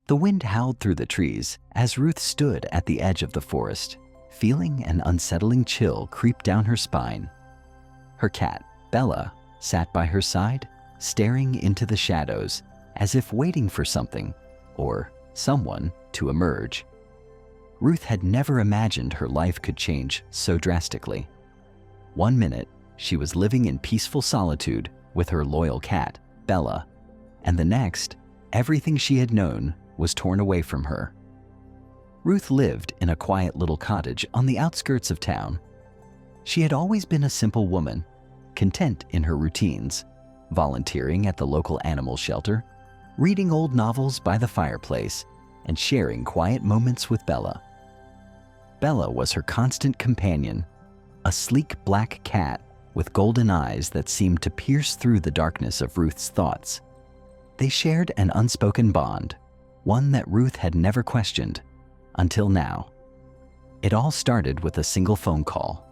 The wind howled through the trees as Ruth stood at the edge of the forest, feeling an unsettling chill creep down her spine. Her cat, Bella, sat by her side, staring into the shadows as if waiting for something or someone to emerge. Ruth had never imagined her life could change so drastically. One minute, she was living in peaceful solitude with her loyal cat, Bella, and the next, everything she had known was torn away from her. Ruth lived in a quiet little cottage on the outskirts of town. She had always been a simple woman, content in her routines, volunteering at the local animal shelter, reading old novels by the fireplace, and sharing quiet moments with Bella. Bella was her constant companion, a sleek black cat with golden eyes that seemed to pierce through the darkness of Ruth's thoughts. They shared an unspoken bond, one that Ruth had never questioned, until now. It all started with a single phone call.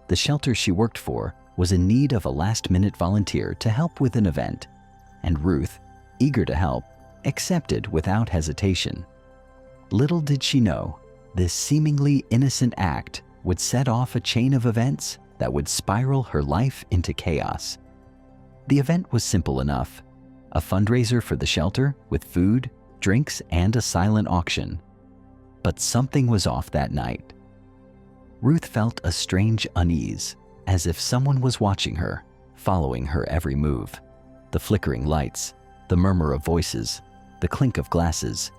The shelter she worked for was in need of a last-minute volunteer to help with an event, and Ruth, eager to help, accepted without hesitation. Little did she know, this seemingly innocent act would set off a chain of events that would spiral her life into chaos. The event was simple enough: a fundraiser for the shelter with food, drinks, and a silent auction. But something was off that night. Ruth felt a strange unease, as if someone was watching her, following her every move. The flickering lights, the murmur of voices, the clink of glasses,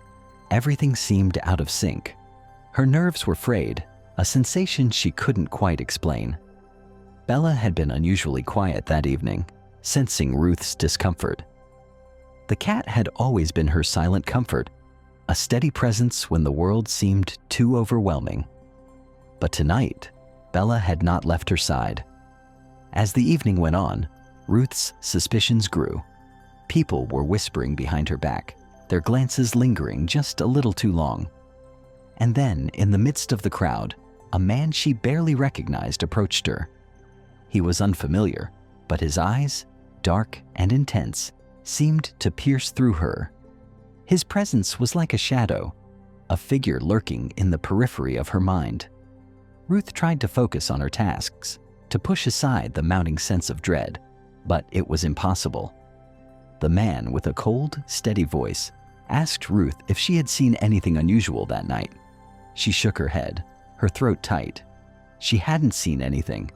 everything seemed out of sync. Her nerves were frayed, a sensation she couldn't quite explain. Bella had been unusually quiet that evening, sensing Ruth's discomfort. The cat had always been her silent comfort, a steady presence when the world seemed too overwhelming. But tonight, Bella had not left her side. As the evening went on, Ruth's suspicions grew. People were whispering behind her back, their glances lingering just a little too long. And then, in the midst of the crowd, a man she barely recognized approached her. He was unfamiliar, but his eyes, dark and intense, seemed to pierce through her. His presence was like a shadow, a figure lurking in the periphery of her mind. Ruth tried to focus on her tasks, to push aside the mounting sense of dread, but it was impossible. The man, with a cold, steady voice, asked Ruth if she had seen anything unusual that night. She shook her head, her throat tight. She hadn't seen anything,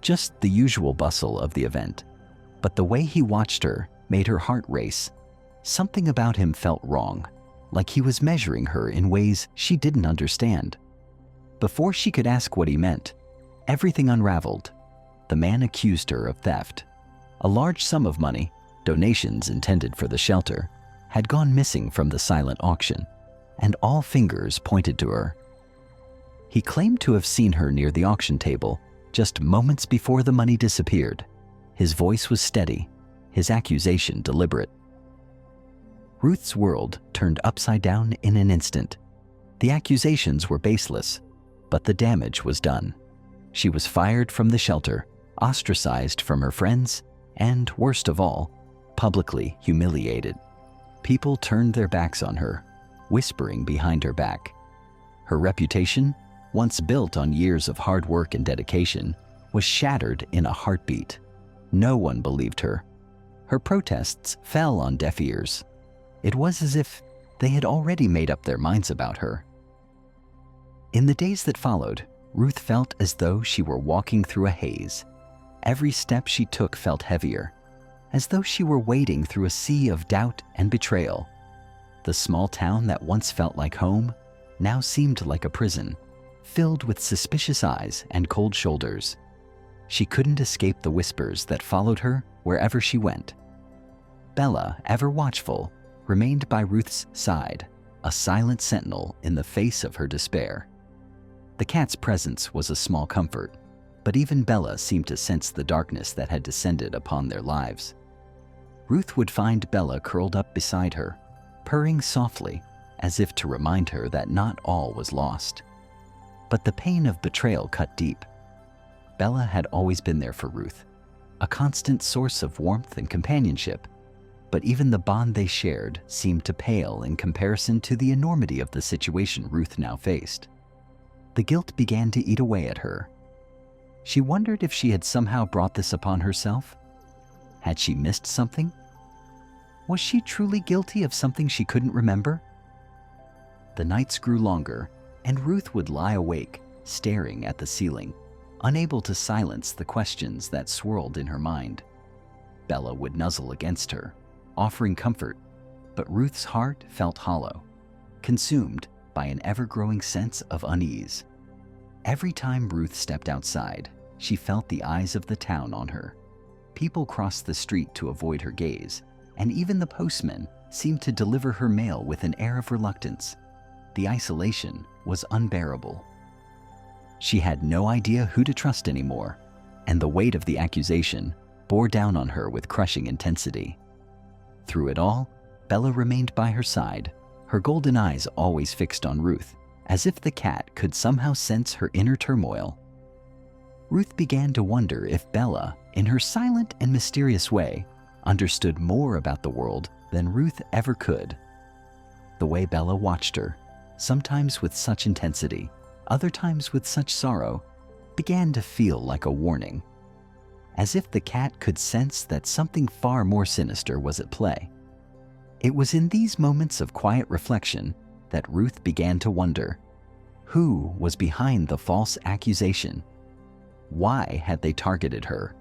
just the usual bustle of the event. But the way he watched her made her heart race. Something about him felt wrong, like he was measuring her in ways she didn't understand. Before she could ask what he meant, everything unraveled. The man accused her of theft. A large sum of money, donations intended for the shelter, had gone missing from the silent auction, and all fingers pointed to her. He claimed to have seen her near the auction table just moments before the money disappeared. His voice was steady, his accusation deliberate. Ruth's world turned upside down in an instant. The accusations were baseless, but the damage was done. She was fired from the shelter, ostracized from her friends, and, worst of all, publicly humiliated. People turned their backs on her, whispering behind her back. Her reputation, once built on years of hard work and dedication, was shattered in a heartbeat. No one believed her. Her protests fell on deaf ears. It was as if they had already made up their minds about her. In the days that followed, Ruth felt as though she were walking through a haze. Every step she took felt heavier, as though she were wading through a sea of doubt and betrayal. The small town that once felt like home now seemed like a prison, filled with suspicious eyes and cold shoulders. She couldn't escape the whispers that followed her wherever she went. Bella, ever watchful, remained by Ruth's side, a silent sentinel in the face of her despair. The cat's presence was a small comfort, but even Bella seemed to sense the darkness that had descended upon their lives. Ruth would find Bella curled up beside her, purring softly, as if to remind her that not all was lost. But the pain of betrayal cut deep. Bella had always been there for Ruth, a constant source of warmth and companionship. but even the bond they shared seemed to pale in comparison to the enormity of the situation Ruth now faced. The guilt began to eat away at her. She wondered if she had somehow brought this upon herself. Had she missed something? Was she truly guilty of something she couldn't remember? The nights grew longer, and Ruth would lie awake, staring at the ceiling, unable to silence the questions that swirled in her mind. Bella would nuzzle against her, offering comfort, but Ruth's heart felt hollow, consumed by an ever-growing sense of unease. Every time Ruth stepped outside, she felt the eyes of the town on her. People crossed the street to avoid her gaze, and even the postman seemed to deliver her mail with an air of reluctance. The isolation was unbearable. She had no idea who to trust anymore, and the weight of the accusation bore down on her with crushing intensity. Through it all, Bella remained by her side, her golden eyes always fixed on Ruth, as if the cat could somehow sense her inner turmoil. Ruth began to wonder if Bella, in her silent and mysterious way, understood more about the world than Ruth ever could. The way Bella watched her, sometimes with such intensity, other times with such sorrow, began to feel like a warning, as if the cat could sense that something far more sinister was at play. It was in these moments of quiet reflection that Ruth began to wonder, who was behind the false accusation? Why had they targeted her?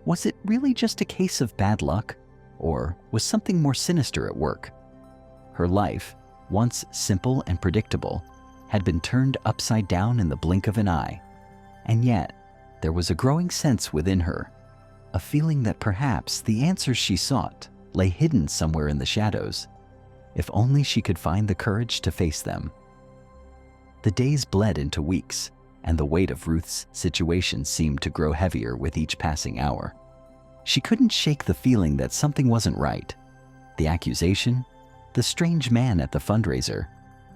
Was it really just a case of bad luck, or was something more sinister at work? Her life, once simple and predictable, had been turned upside down in the blink of an eye, and yet there was a growing sense within her, a feeling that perhaps the answers she sought lay hidden somewhere in the shadows, if only she could find the courage to face them. The days bled into weeks, and the weight of Ruth's situation seemed to grow heavier with each passing hour. She couldn't shake the feeling that something wasn't right. The accusation, the strange man at the fundraiser,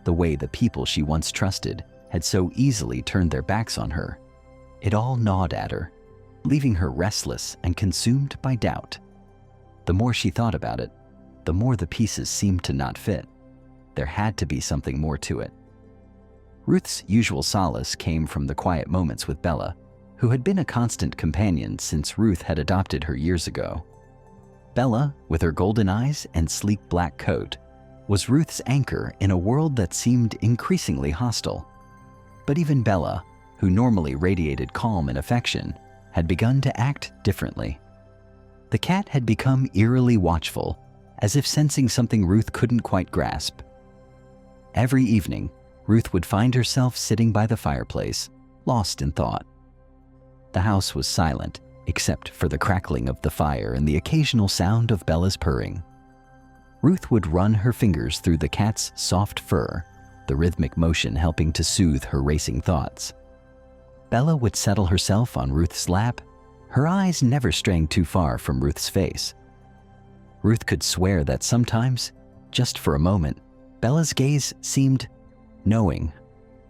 the way the people she once trusted had so easily turned their backs on her. It all gnawed at her, leaving her restless and consumed by doubt. The more she thought about it, the more the pieces seemed to not fit. There had to be something more to it. Ruth's usual solace came from the quiet moments with Bella, who had been a constant companion since Ruth had adopted her years ago. Bella, with her golden eyes and sleek black coat, was Ruth's anchor in a world that seemed increasingly hostile. But even Bella, who normally radiated calm and affection, had begun to act differently. The cat had become eerily watchful, as if sensing something Ruth couldn't quite grasp. Every evening, Ruth would find herself sitting by the fireplace, lost in thought. The house was silent, except for the crackling of the fire and the occasional sound of Bella's purring. Ruth would run her fingers through the cat's soft fur, the rhythmic motion helping to soothe her racing thoughts. Bella would settle herself on Ruth's lap, her eyes never straying too far from Ruth's face. Ruth could swear that sometimes, just for a moment, Bella's gaze seemed knowing,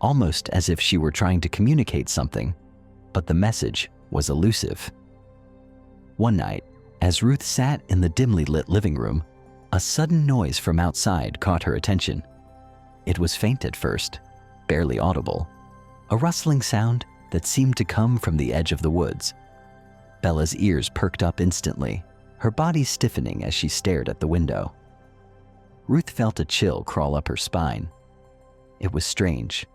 almost as if she were trying to communicate something, but the message was elusive. One night, as Ruth sat in the dimly lit living room, a sudden noise from outside caught her attention. It was faint at first, barely audible, a rustling sound that seemed to come from the edge of the woods. Bella's ears perked up instantly, her body stiffening as she stared at the window. Ruth felt a chill crawl up her spine. It was strange.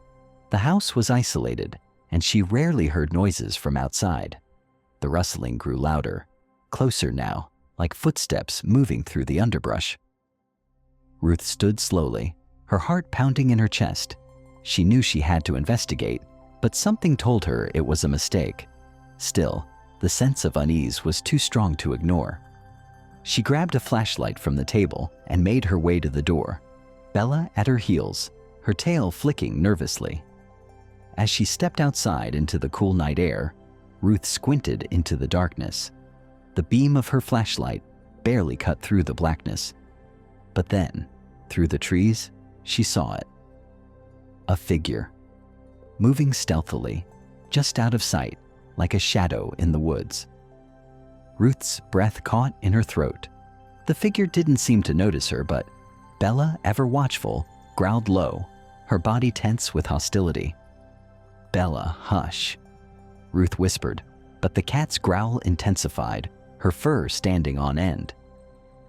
The house was isolated, and she rarely heard noises from outside. The rustling grew louder, closer now, like footsteps moving through the underbrush. Ruth stood slowly, her heart pounding in her chest. She knew she had to investigate, but something told her it was a mistake. Still, the sense of unease was too strong to ignore. She grabbed a flashlight from the table and made her way to the door, Bella at her heels, her tail flicking nervously. As she stepped outside into the cool night air, Ruth squinted into the darkness. The beam of her flashlight barely cut through the blackness. But then, through the trees, she saw it. A figure, moving stealthily, just out of sight, like a shadow in the woods. Ruth's breath caught in her throat. The figure didn't seem to notice her, but Bella, ever watchful, growled low, her body tense with hostility. "Bella, hush," Ruth whispered, but the cat's growl intensified, her fur standing on end.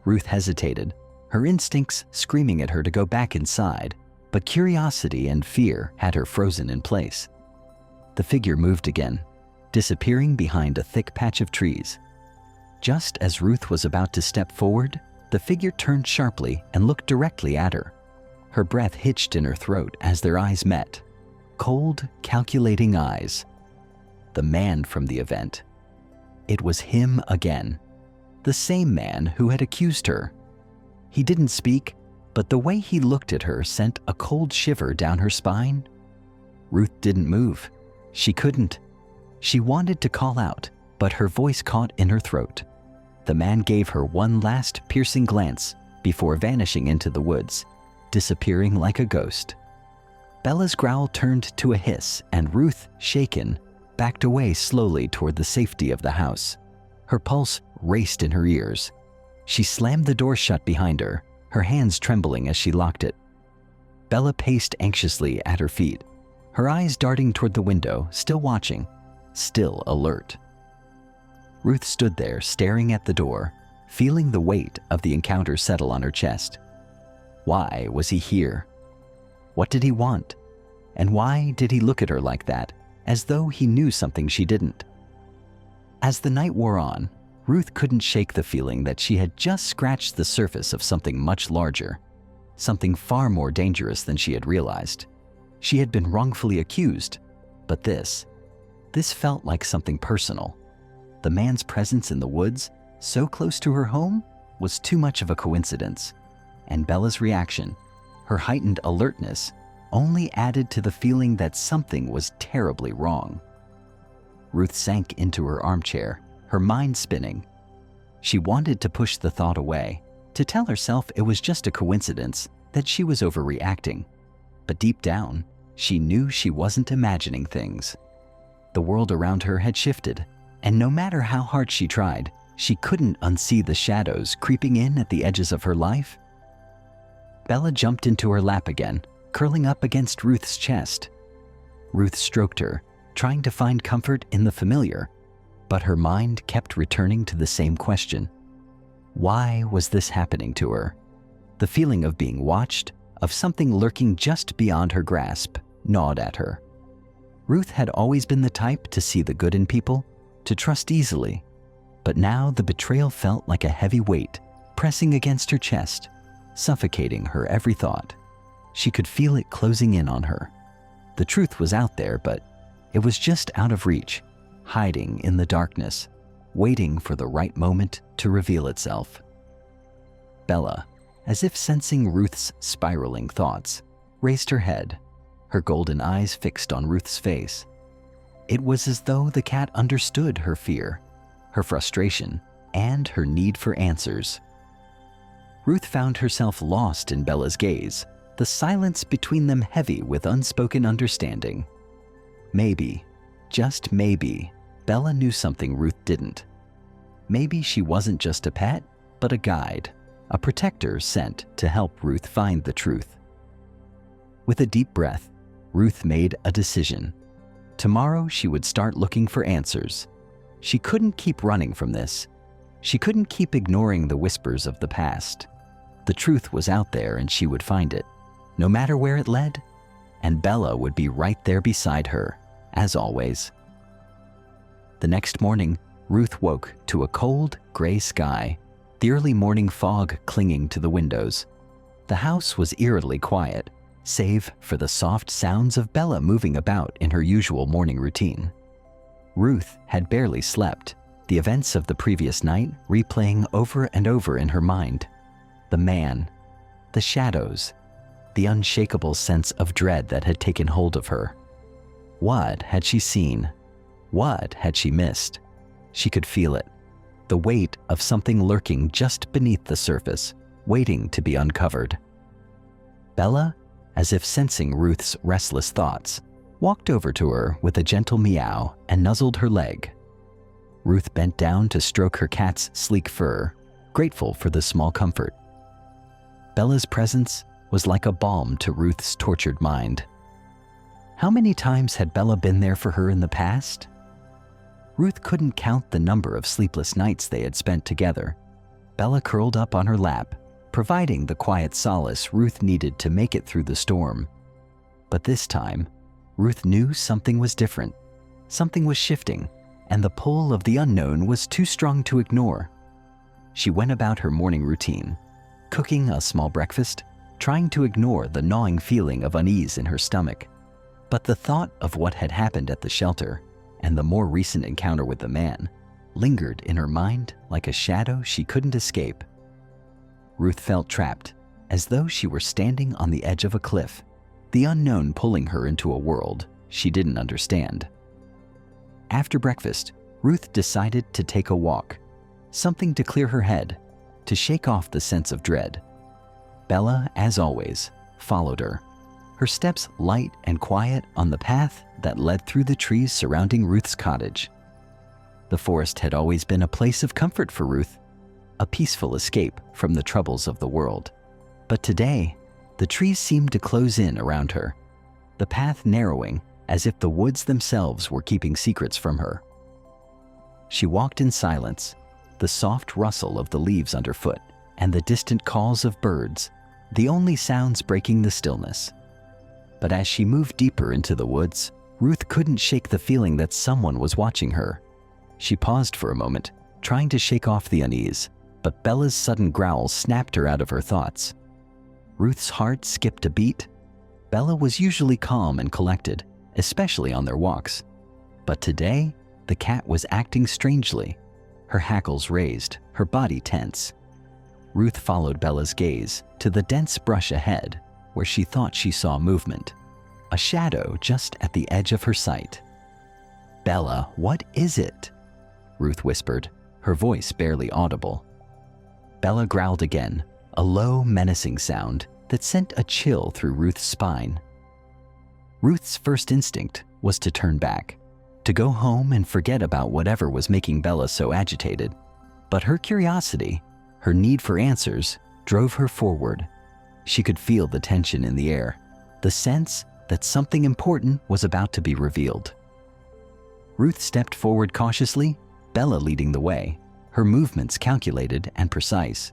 Ruth hesitated, her instincts screaming at her to go back inside, but curiosity and fear had her frozen in place. The figure moved again, disappearing behind a thick patch of trees. Just as Ruth was about to step forward, the figure turned sharply and looked directly at her. Her breath hitched in her throat as their eyes met. Cold, calculating eyes. The man from the event. It was him again. The same man who had accused her. He didn't speak, but the way he looked at her sent a cold shiver down her spine. Ruth didn't move. She couldn't. She wanted to call out, but her voice caught in her throat. The man gave her one last piercing glance before vanishing into the woods, disappearing like a ghost. Bella's growl turned to a hiss, and Ruth, shaken, backed away slowly toward the safety of the house. Her pulse raced in her ears. She slammed the door shut behind her, her hands trembling as she locked it. Bella paced anxiously at her feet, her eyes darting toward the window, still watching, still alert. Ruth stood there staring at the door, feeling the weight of the encounter settle on her chest. Why was he here? What did he want? And why did he look at her like that, as though he knew something she didn't? As the night wore on, Ruth couldn't shake the feeling that she had just scratched the surface of something much larger, something far more dangerous than she had realized. She had been wrongfully accused, but this felt like something personal. The man's presence in the woods, so close to her home, was too much of a coincidence, and Bella's reaction, her heightened alertness, only added to the feeling that something was terribly wrong. Ruth sank into her armchair, her mind spinning. She wanted to push the thought away, to tell herself it was just a coincidence, that she was overreacting. But deep down, she knew she wasn't imagining things. The world around her had shifted, and no matter how hard she tried, she couldn't unsee the shadows creeping in at the edges of her life. Bella jumped into her lap again, curling up against Ruth's chest. Ruth stroked her, trying to find comfort in the familiar, but her mind kept returning to the same question. Why was this happening to her? The feeling of being watched, of something lurking just beyond her grasp, gnawed at her. Ruth had always been the type to see the good in people, to trust easily, but now the betrayal felt like a heavy weight pressing against her chest, suffocating her every thought. She could feel it closing in on her. The truth was out there, but it was just out of reach, hiding in the darkness, waiting for the right moment to reveal itself. Bella, as if sensing Ruth's spiraling thoughts, raised her head, her golden eyes fixed on Ruth's face. It was as though the cat understood her fear, her frustration, and her need for answers. Ruth found herself lost in Bella's gaze, the silence between them heavy with unspoken understanding. Maybe, just maybe, Bella knew something Ruth didn't. Maybe she wasn't just a pet, but a guide, a protector sent to help Ruth find the truth. With a deep breath, Ruth made a decision. Tomorrow she would start looking for answers. She couldn't keep running from this. She couldn't keep ignoring the whispers of the past. The truth was out there and she would find it, no matter where it led, and Bella would be right there beside her, as always. The next morning, Ruth woke to a cold, gray sky, the early morning fog clinging to the windows. The house was eerily quiet, save for the soft sounds of Bella moving about in her usual morning routine. Ruth had barely slept, the events of the previous night replaying over and over in her mind. The man, the shadows, the unshakable sense of dread that had taken hold of her. What had she seen? What had she missed? She could feel it, the weight of something lurking just beneath the surface, waiting to be uncovered. Bella, as if sensing Ruth's restless thoughts, walked over to her with a gentle meow and nuzzled her leg. Ruth bent down to stroke her cat's sleek fur, grateful for the small comfort. Bella's presence was like a balm to Ruth's tortured mind. How many times had Bella been there for her in the past? Ruth couldn't count the number of sleepless nights they had spent together. Bella curled up on her lap, providing the quiet solace Ruth needed to make it through the storm. But this time, Ruth knew something was different. Something was shifting, and the pull of the unknown was too strong to ignore. She went about her morning routine, cooking a small breakfast, trying to ignore the gnawing feeling of unease in her stomach. But the thought of what had happened at the shelter and the more recent encounter with the man lingered in her mind like a shadow she couldn't escape. Ruth felt trapped, as though she were standing on the edge of a cliff, the unknown pulling her into a world she didn't understand. After breakfast, Ruth decided to take a walk, something to clear her head, to shake off the sense of dread. Bella, as always, followed her, her steps light and quiet on the path that led through the trees surrounding Ruth's cottage. The forest had always been a place of comfort for Ruth, a peaceful escape from the troubles of the world. But today, the trees seemed to close in around her, the path narrowing as if the woods themselves were keeping secrets from her. She walked in silence, the soft rustle of the leaves underfoot and the distant calls of birds, the only sounds breaking the stillness. But as she moved deeper into the woods, Ruth couldn't shake the feeling that someone was watching her. She paused for a moment, trying to shake off the unease, but Bella's sudden growl snapped her out of her thoughts. Ruth's heart skipped a beat. Bella was usually calm and collected, especially on their walks. But today, the cat was acting strangely, her hackles raised, her body tense. Ruth followed Bella's gaze to the dense brush ahead, where she thought she saw movement, a shadow just at the edge of her sight. "Bella, what is it?" Ruth whispered, her voice barely audible. Bella growled again, a low, menacing sound that sent a chill through Ruth's spine. Ruth's first instinct was to turn back, to go home and forget about whatever was making Bella so agitated. But her curiosity, her need for answers, drove her forward. She could feel the tension in the air, the sense that something important was about to be revealed. Ruth stepped forward cautiously, Bella leading the way, her movements calculated and precise.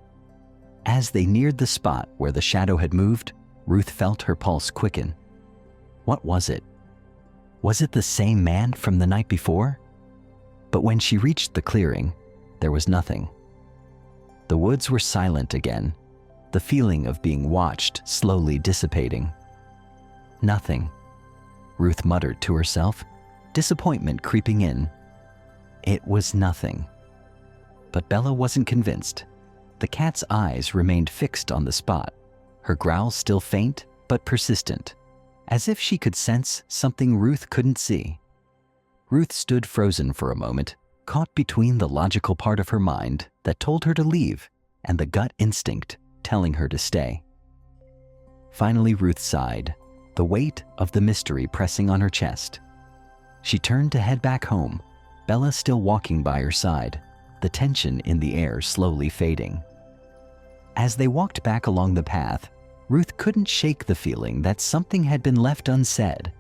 As they neared the spot where the shadow had moved, Ruth felt her pulse quicken. What was it? Was it the same man from the night before? But when she reached the clearing, there was nothing. The woods were silent again, the feeling of being watched slowly dissipating. Nothing, Ruth muttered to herself, disappointment creeping in. It was nothing. But Bella wasn't convinced. The cat's eyes remained fixed on the spot, her growl still faint but persistent, as if she could sense something Ruth couldn't see. Ruth stood frozen for a moment, caught between the logical part of her mind that told her to leave and the gut instinct telling her to stay. Finally, Ruth sighed, the weight of the mystery pressing on her chest. She turned to head back home, Bella still walking by her side, the tension in the air slowly fading. As they walked back along the path, Ruth couldn't shake the feeling that something had been left unsaid,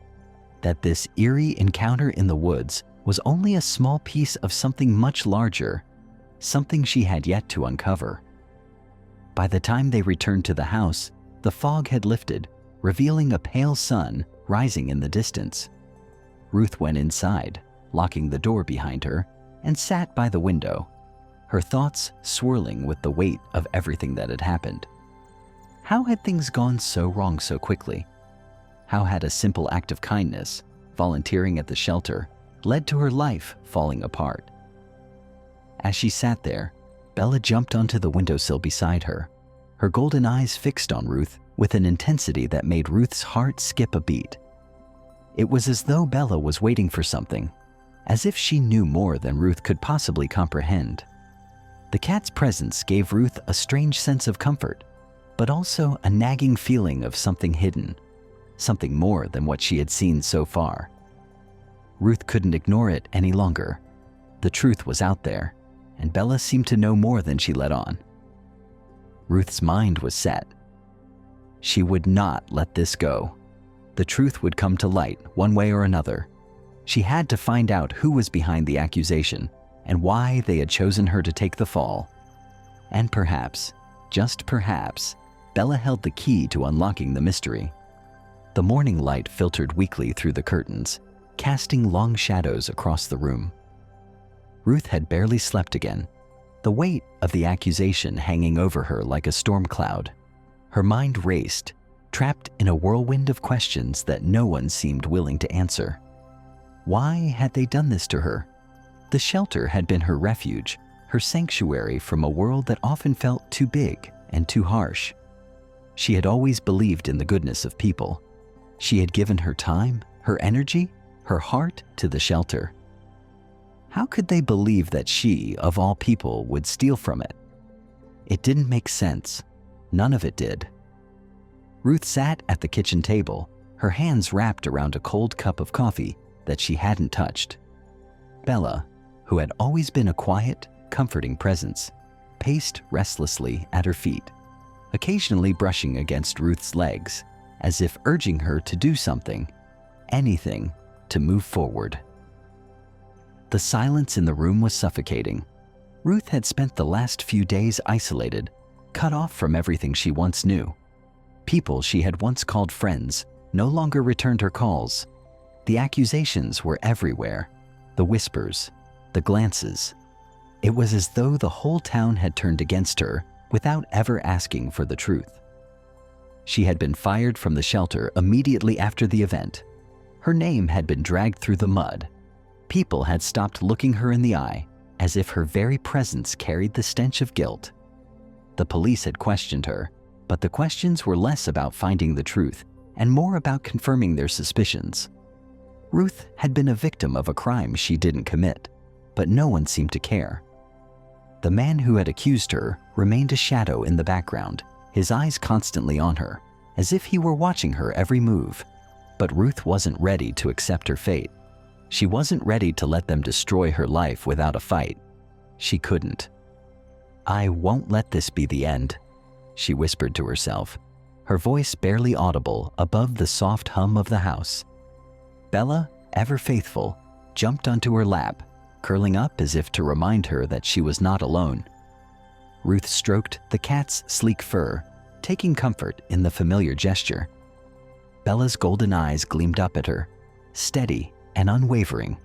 that this eerie encounter in the woods was only a small piece of something much larger, something she had yet to uncover. By the time they returned to the house, the fog had lifted, revealing a pale sun rising in the distance. Ruth went inside, locking the door behind her, and sat by the window, her thoughts swirling with the weight of everything that had happened. How had things gone so wrong so quickly? How had a simple act of kindness, volunteering at the shelter, led to her life falling apart? As she sat there, Bella jumped onto the windowsill beside her, her golden eyes fixed on Ruth with an intensity that made Ruth's heart skip a beat. It was as though Bella was waiting for something, as if she knew more than Ruth could possibly comprehend. The cat's presence gave Ruth a strange sense of comfort, but also a nagging feeling of something hidden, something more than what she had seen so far. Ruth couldn't ignore it any longer. The truth was out there, and Bella seemed to know more than she let on. Ruth's mind was set. She would not let this go. The truth would come to light one way or another. She had to find out who was behind the accusation and why they had chosen her to take the fall. And perhaps, just perhaps, Bella held the key to unlocking the mystery. The morning light filtered weakly through the curtains, casting long shadows across the room. Ruth had barely slept again, the weight of the accusation hanging over her like a storm cloud. Her mind raced, trapped in a whirlwind of questions that no one seemed willing to answer. Why had they done this to her? The shelter had been her refuge, her sanctuary from a world that often felt too big and too harsh. She had always believed in the goodness of people. She had given her time, her energy, her heart to the shelter. How could they believe that she, of all people, would steal from it? It didn't make sense. None of it did. Ruth sat at the kitchen table, her hands wrapped around a cold cup of coffee that she hadn't touched. Bella, who had always been a quiet, comforting presence, paced restlessly at her feet, occasionally brushing against Ruth's legs, as if urging her to do something, anything, to move forward. The silence in the room was suffocating. Ruth had spent the last few days isolated, cut off from everything she once knew. People she had once called friends no longer returned her calls. The accusations were everywhere, the whispers, the glances. It was as though the whole town had turned against her without ever asking for the truth. She had been fired from the shelter immediately after the event. Her name had been dragged through the mud. People had stopped looking her in the eye, as if her very presence carried the stench of guilt. The police had questioned her, but the questions were less about finding the truth and more about confirming their suspicions. Ruth had been a victim of a crime she didn't commit, but no one seemed to care. The man who had accused her remained a shadow in the background, his eyes constantly on her, as if he were watching her every move. But Ruth wasn't ready to accept her fate. She wasn't ready to let them destroy her life without a fight. She couldn't. "I won't let this be the end," she whispered to herself, her voice barely audible above the soft hum of the house. Bella, ever faithful, jumped onto her lap, curling up as if to remind her that she was not alone. Ruth stroked the cat's sleek fur, taking comfort in the familiar gesture. Bella's golden eyes gleamed up at her, steady and unwavering.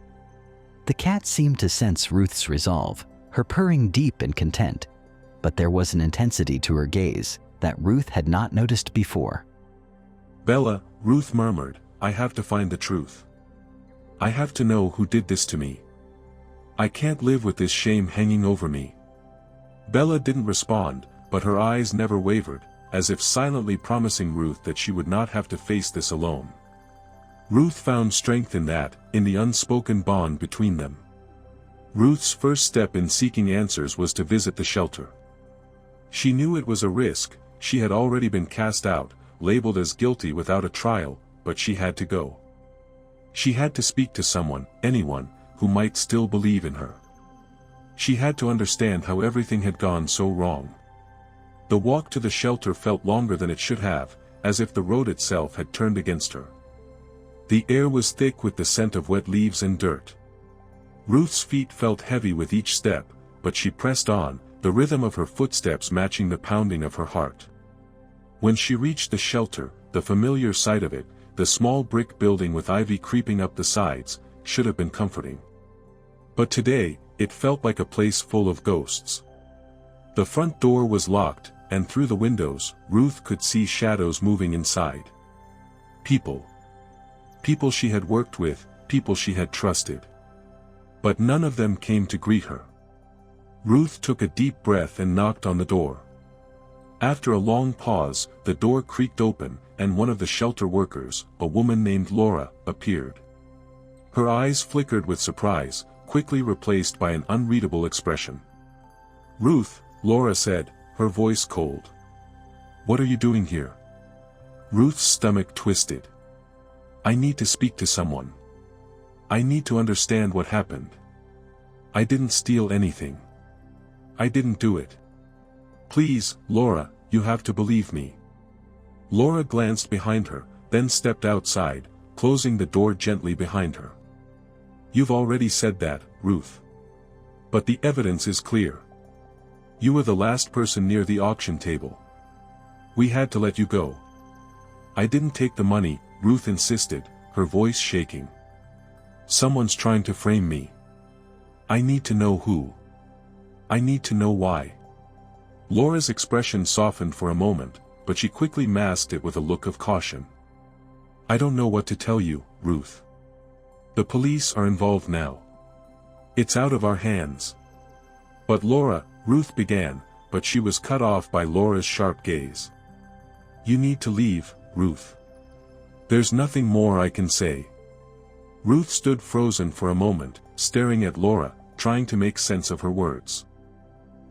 The cat seemed to sense Ruth's resolve, her purring deep and content, but there was an intensity to her gaze that Ruth had not noticed before. "Bella," Ruth murmured, "I have to find the truth. I have to know who did this to me. I can't live with this shame hanging over me." Bella didn't respond, but her eyes never wavered, as if silently promising Ruth that she would not have to face this alone. Ruth found strength in that, in the unspoken bond between them. Ruth's first step in seeking answers was to visit the shelter. She knew it was a risk. She had already been cast out, labeled as guilty without a trial, but she had to go. She had to speak to someone, anyone, who might still believe in her. She had to understand how everything had gone so wrong. The walk to the shelter felt longer than it should have, as if the road itself had turned against her. The air was thick with the scent of wet leaves and dirt. Ruth's feet felt heavy with each step, but she pressed on, the rhythm of her footsteps matching the pounding of her heart. When she reached the shelter, the familiar sight of it, the small brick building with ivy creeping up the sides, should have been comforting. But today, it felt like a place full of ghosts. The front door was locked, and through the windows, Ruth could see shadows moving inside. People. People she had worked with, people she had trusted. But none of them came to greet her. Ruth took a deep breath and knocked on the door. After a long pause, the door creaked open, and one of the shelter workers, a woman named Laura, appeared. Her eyes flickered with surprise, quickly replaced by an unreadable expression. "Ruth," Laura said, her voice cold. "What are you doing here?" Ruth's stomach twisted. "I need to speak to someone. I need to understand what happened. I didn't steal anything. I didn't do it. Please, Laura," you have to believe me." Laura glanced behind her, then stepped outside, closing the door gently behind her. "You've already said that, Ruth. But the evidence is clear. You were the last person near the auction table. We had to let you go." "I didn't take the money," Ruth insisted, her voice shaking. "Someone's trying to frame me. I need to know who. I need to know why." Laura's expression softened for a moment, but she quickly masked it with a look of caution. "I don't know what to tell you, Ruth. The police are involved now. It's out of our hands." "But Laura," Ruth began, but she was cut off by Laura's sharp gaze. "You need to leave, Ruth. There's nothing more I can say." Ruth stood frozen for a moment, staring at Laura, trying to make sense of her words.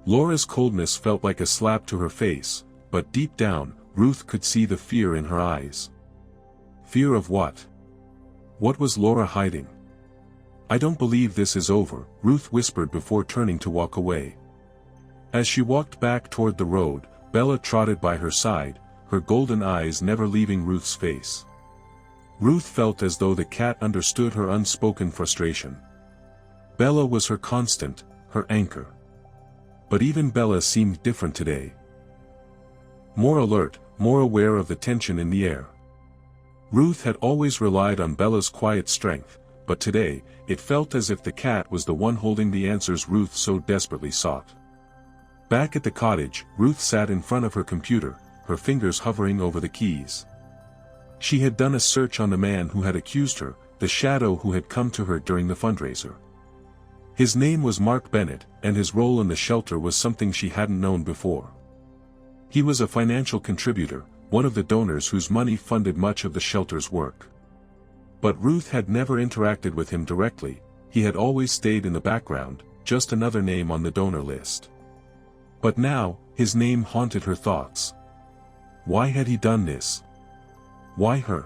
Laura's coldness felt like a slap to her face, but deep down, Ruth could see the fear in her eyes. Fear of what? What was Laura hiding? "I don't believe this is over," Ruth whispered before turning to walk away. As she walked back toward the road, Bella trotted by her side, her golden eyes never leaving Ruth's face. Ruth felt as though the cat understood her unspoken frustration. Bella was her constant, her anchor. But even Bella seemed different today. More alert, more aware of the tension in the air. Ruth had always relied on Bella's quiet strength, but today, it felt as if the cat was the one holding the answers Ruth so desperately sought. Back at the cottage, Ruth sat in front of her computer, her fingers hovering over the keys. She had done a search on the man who had accused her, the shadow who had come to her during the fundraiser. His name was Mark Bennett, and his role in the shelter was something she hadn't known before. He was a financial contributor, one of the donors whose money funded much of the shelter's work. But Ruth had never interacted with him directly, he had always stayed in the background, just another name on the donor list. But now, his name haunted her thoughts. Why had he done this? Why her?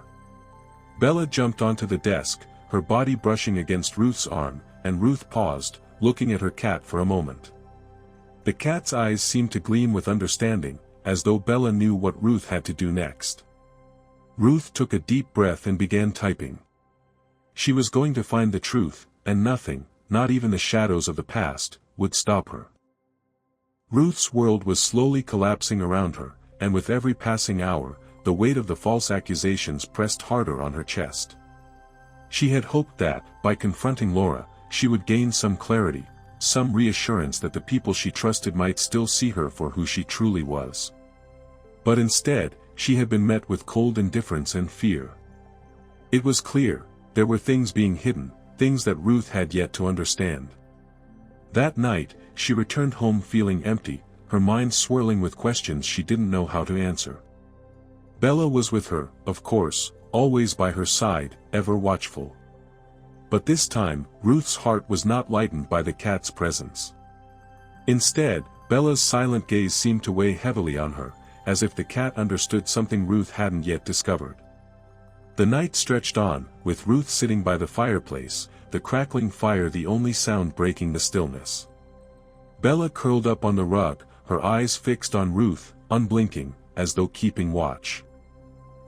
Bella jumped onto the desk, her body brushing against Ruth's arm, and Ruth paused, looking at her cat for a moment. The cat's eyes seemed to gleam with understanding, as though Bella knew what Ruth had to do next. Ruth took a deep breath and began typing. She was going to find the truth, and nothing, not even the shadows of the past, would stop her. Ruth's world was slowly collapsing around her, and with every passing hour, the weight of the false accusations pressed harder on her chest. She had hoped that, by confronting Laura, she would gain some clarity, some reassurance that the people she trusted might still see her for who she truly was. But instead, she had been met with cold indifference and fear. It was clear, there were things being hidden, things that Ruth had yet to understand. That night, she returned home feeling empty, her mind swirling with questions she didn't know how to answer. Bella was with her, of course, always by her side, ever watchful. But this time, Ruth's heart was not lightened by the cat's presence. Instead, Bella's silent gaze seemed to weigh heavily on her, as if the cat understood something Ruth hadn't yet discovered. The night stretched on, with Ruth sitting by the fireplace, the crackling fire the only sound breaking the stillness. Bella curled up on the rug, her eyes fixed on Ruth, unblinking, as though keeping watch.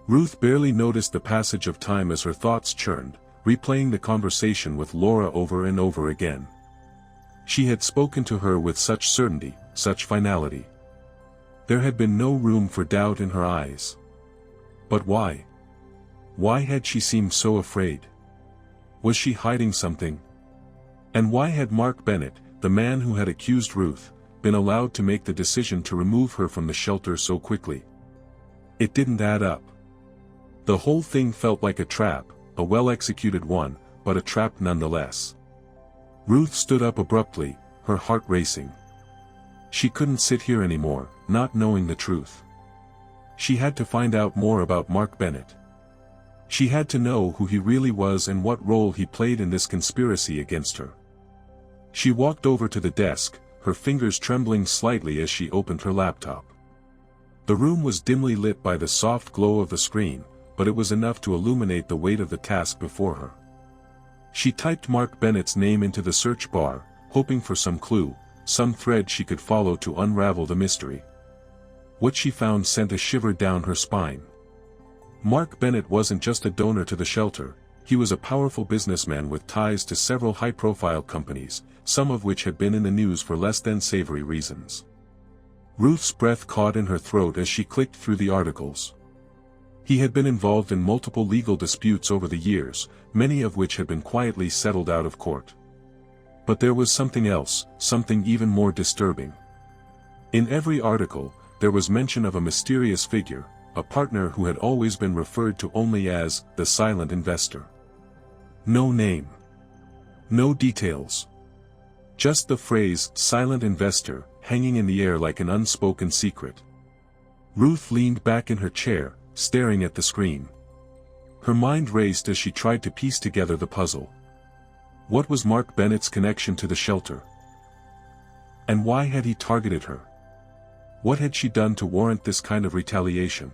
Ruth barely noticed the passage of time as her thoughts churned, replaying the conversation with Laura over and over again. She had spoken to her with such certainty, such finality. There had been no room for doubt in her eyes. But why? Why had she seemed so afraid? Was she hiding something? And why had Mark Bennett, the man who had accused Ruth, been allowed to make the decision to remove her from the shelter so quickly? It didn't add up. The whole thing felt like a trap, a well-executed one, but a trap nonetheless. Ruth stood up abruptly, her heart racing. She couldn't sit here anymore, not knowing the truth. She had to find out more about Mark Bennett. She had to know who he really was and what role he played in this conspiracy against her. She walked over to the desk, her fingers trembling slightly as she opened her laptop. The room was dimly lit by the soft glow of the screen, but it was enough to illuminate the weight of the task before her. She typed Mark Bennett's name into the search bar, hoping for some clue, some thread she could follow to unravel the mystery. What she found sent a shiver down her spine. Mark Bennett wasn't just a donor to the shelter, he was a powerful businessman with ties to several high-profile companies, some of which had been in the news for less than savory reasons. Ruth's breath caught in her throat as she clicked through the articles. He had been involved in multiple legal disputes over the years, many of which had been quietly settled out of court. But there was something else, something even more disturbing. In every article, there was mention of a mysterious figure, a partner who had always been referred to only as the silent investor. No name. No details. Just the phrase silent investor hanging in the air like an unspoken secret. Ruth leaned back in her chair, staring at the screen. Her mind raced as she tried to piece together the puzzle. What was Mark Bennett's connection to the shelter? And why had he targeted her? What had she done to warrant this kind of retaliation?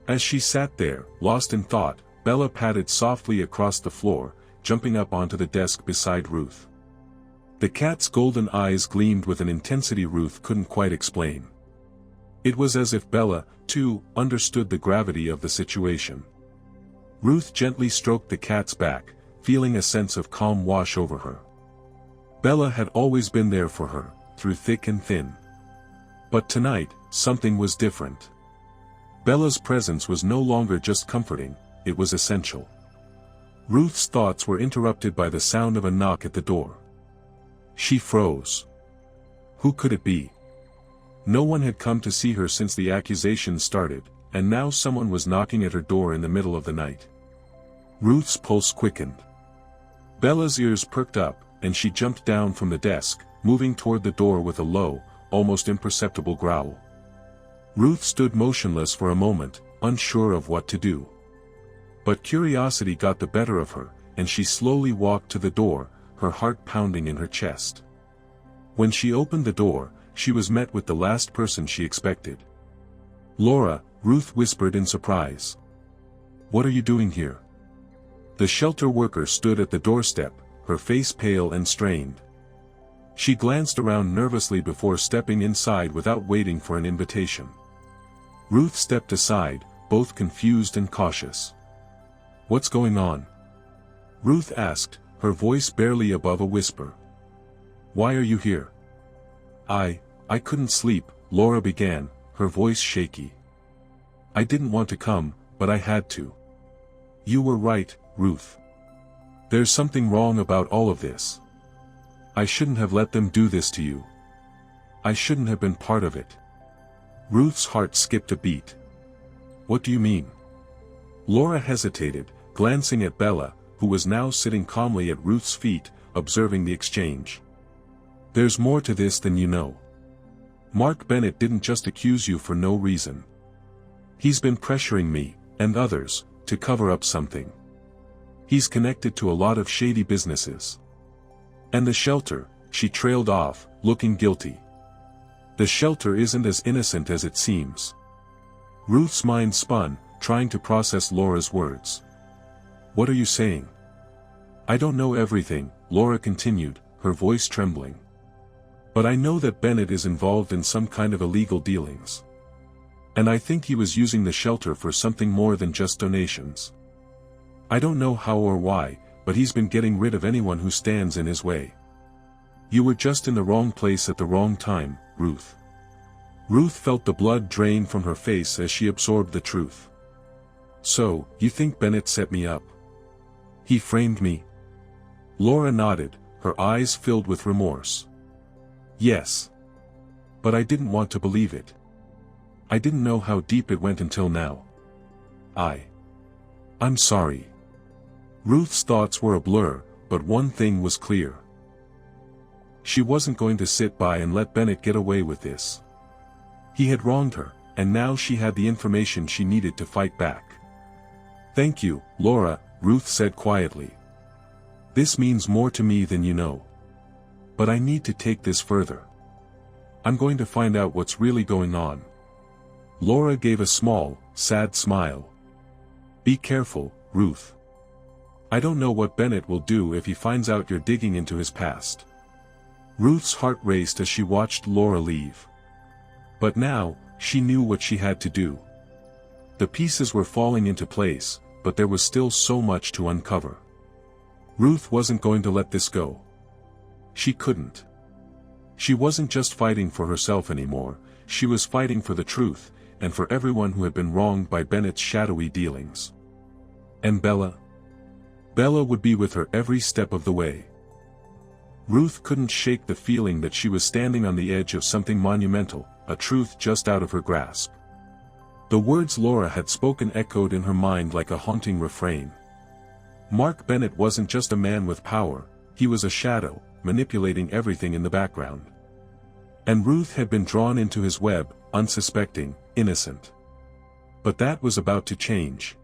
As she sat there, lost in thought, Bella padded softly across the floor, jumping up onto the desk beside Ruth. The cat's golden eyes gleamed with an intensity Ruth couldn't quite explain. It was as if Bella, too, understood the gravity of the situation. Ruth gently stroked the cat's back, feeling a sense of calm wash over her. Bella had always been there for her, through thick and thin. But tonight, something was different. Bella's presence was no longer just comforting, it was essential. Ruth's thoughts were interrupted by the sound of a knock at the door. She froze. Who could it be? No one had come to see her since the accusations started, and now someone was knocking at her door in the middle of the night. Ruth's pulse quickened. Bella's ears perked up, and she jumped down from the desk, moving toward the door with a low, almost imperceptible growl. Ruth stood motionless for a moment, unsure of what to do. But curiosity got the better of her, and she slowly walked to the door, her heart pounding in her chest. When she opened the door, she was met with the last person she expected. "Laura," Ruth whispered in surprise. "What are you doing here?" The shelter worker stood at the doorstep, her face pale and strained. She glanced around nervously before stepping inside without waiting for an invitation. Ruth stepped aside, both confused and cautious. "What's going on?" Ruth asked, her voice barely above a whisper. "Why are you here?" I couldn't sleep," Laura began, her voice shaky. "I didn't want to come, but I had to." "You were right, Ruth. There's something wrong about all of this. I shouldn't have let them do this to you. I shouldn't have been part of it." Ruth's heart skipped a beat. "What do you mean?" Laura hesitated, glancing at Bella, who was now sitting calmly at Ruth's feet, observing the exchange. "There's more to this than you know. Mark Bennett didn't just accuse you for no reason. He's been pressuring me, and others, to cover up something. He's connected to a lot of shady businesses. And the shelter," she trailed off, looking guilty. "The shelter isn't as innocent as it seems." Ruth's mind spun, trying to process Laura's words. "What are you saying?" "I don't know everything," Laura continued, her voice trembling. "But I know that Bennett is involved in some kind of illegal dealings. And I think he was using the shelter for something more than just donations. I don't know how or why, but he's been getting rid of anyone who stands in his way. You were just in the wrong place at the wrong time, Ruth." Ruth felt the blood drain from her face as she absorbed the truth. "So, you think Bennett set me up? He framed me?" Laura nodded, her eyes filled with remorse. "Yes. But I didn't want to believe it. I didn't know how deep it went until now. I'm sorry." Ruth's thoughts were a blur, but one thing was clear. She wasn't going to sit by and let Bennett get away with this. He had wronged her, and now she had the information she needed to fight back. "Thank you, Laura," Ruth said quietly. "This means more to me than you know. But I need to take this further. I'm going to find out what's really going on." Laura gave a small, sad smile. "Be careful, Ruth. I don't know what Bennett will do if he finds out you're digging into his past." Ruth's heart raced as she watched Laura leave. But now, she knew what she had to do. The pieces were falling into place, but there was still so much to uncover. Ruth wasn't going to let this go. She couldn't. She wasn't just fighting for herself anymore, she was fighting for the truth, and for everyone who had been wronged by Bennett's shadowy dealings. And Bella? Bella would be with her every step of the way. Ruth couldn't shake the feeling that she was standing on the edge of something monumental, a truth just out of her grasp. The words Laura had spoken echoed in her mind like a haunting refrain. Mark Bennett wasn't just a man with power, he was a shadow, manipulating everything in the background. And Ruth had been drawn into his web, unsuspecting, innocent. But that was about to change.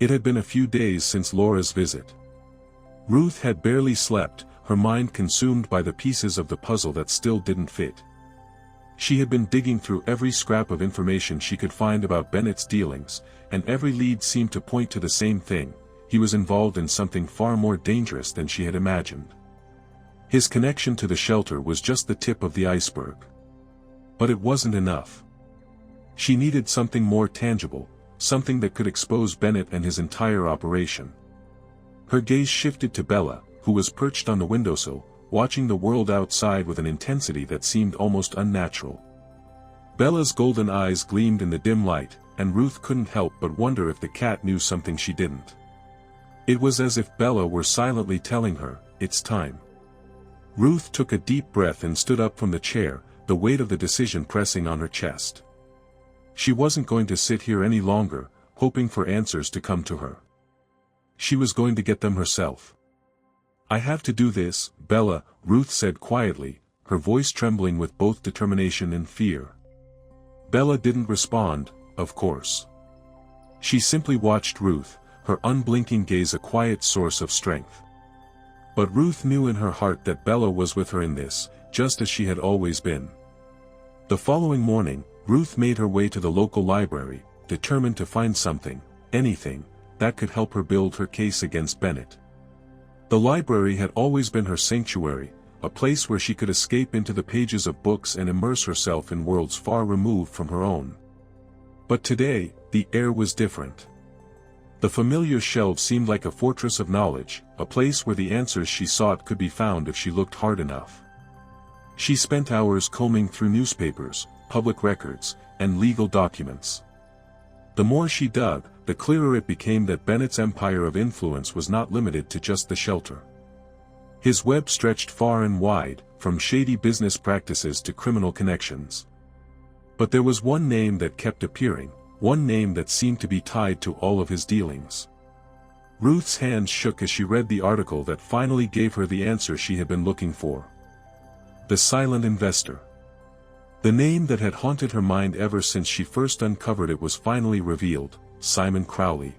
It had been a few days since Laura's visit. Ruth had barely slept, her mind consumed by the pieces of the puzzle that still didn't fit. She had been digging through every scrap of information she could find about Bennett's dealings, and every lead seemed to point to the same thing: he was involved in something far more dangerous than she had imagined. His connection to the shelter was just the tip of the iceberg. But it wasn't enough. She needed something more tangible, something that could expose Bennett and his entire operation. Her gaze shifted to Bella, who was perched on the windowsill, watching the world outside with an intensity that seemed almost unnatural. Bella's golden eyes gleamed in the dim light, and Ruth couldn't help but wonder if the cat knew something she didn't. It was as if Bella were silently telling her, "It's time." Ruth took a deep breath and stood up from the chair, the weight of the decision pressing on her chest. She wasn't going to sit here any longer, hoping for answers to come to her. She was going to get them herself. "I have to do this, Bella," Ruth said quietly, her voice trembling with both determination and fear. Bella didn't respond, of course. She simply watched Ruth, her unblinking gaze a quiet source of strength. But Ruth knew in her heart that Bella was with her in this, just as she had always been. The following morning, Ruth made her way to the local library, determined to find something, anything, that could help her build her case against Bennett. The library had always been her sanctuary, a place where she could escape into the pages of books and immerse herself in worlds far removed from her own. But today, the air was different. The familiar shelves seemed like a fortress of knowledge, a place where the answers she sought could be found if she looked hard enough. She spent hours combing through newspapers, public records, and legal documents. The more she dug, the clearer it became that Bennett's empire of influence was not limited to just the shelter. His web stretched far and wide, from shady business practices to criminal connections. But there was one name that kept appearing, one name that seemed to be tied to all of his dealings. Ruth's hands shook as she read the article that finally gave her the answer she had been looking for. The Silent Investor. The name that had haunted her mind ever since she first uncovered it was finally revealed: Simon Crowley.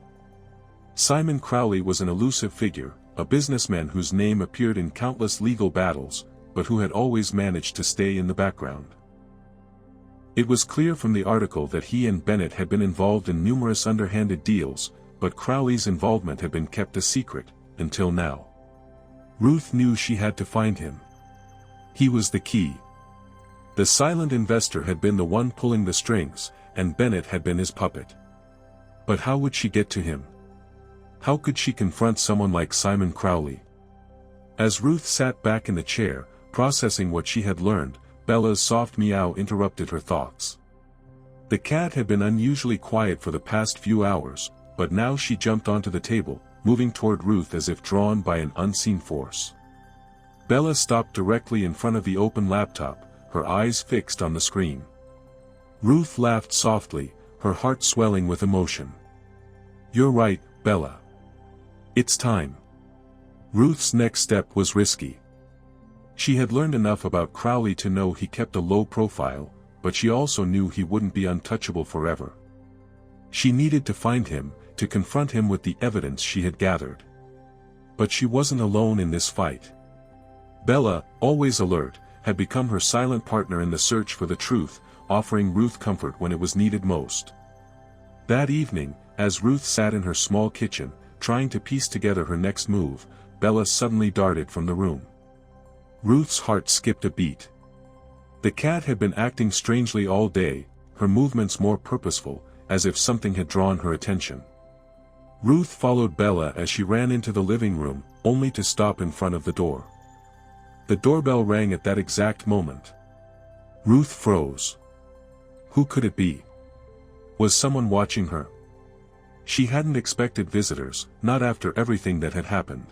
Simon Crowley was an elusive figure, a businessman whose name appeared in countless legal battles, but who had always managed to stay in the background. It was clear from the article that he and Bennett had been involved in numerous underhanded deals, but Crowley's involvement had been kept a secret, until now. Ruth knew she had to find him. He was the key. The silent investor had been the one pulling the strings, and Bennett had been his puppet. But how would she get to him? How could she confront someone like Simon Crowley? As Ruth sat back in the chair, processing what she had learned, Bella's soft meow interrupted her thoughts. The cat had been unusually quiet for the past few hours, but now she jumped onto the table, moving toward Ruth as if drawn by an unseen force. Bella stopped directly in front of the open laptop, her eyes fixed on the screen. Ruth laughed softly, her heart swelling with emotion. "You're right, Bella. It's time." Ruth's next step was risky. She had learned enough about Crowley to know he kept a low profile, but she also knew he wouldn't be untouchable forever. She needed to find him, to confront him with the evidence she had gathered. But she wasn't alone in this fight. Bella, always alert, had become her silent partner in the search for the truth, offering Ruth comfort when it was needed most. That evening, as Ruth sat in her small kitchen, trying to piece together her next move, Bella suddenly darted from the room. Ruth's heart skipped a beat. The cat had been acting strangely all day, her movements more purposeful, as if something had drawn her attention. Ruth followed Bella as she ran into the living room, only to stop in front of the door. The doorbell rang at that exact moment. Ruth froze. Who could it be? Was someone watching her? She hadn't expected visitors, not after everything that had happened.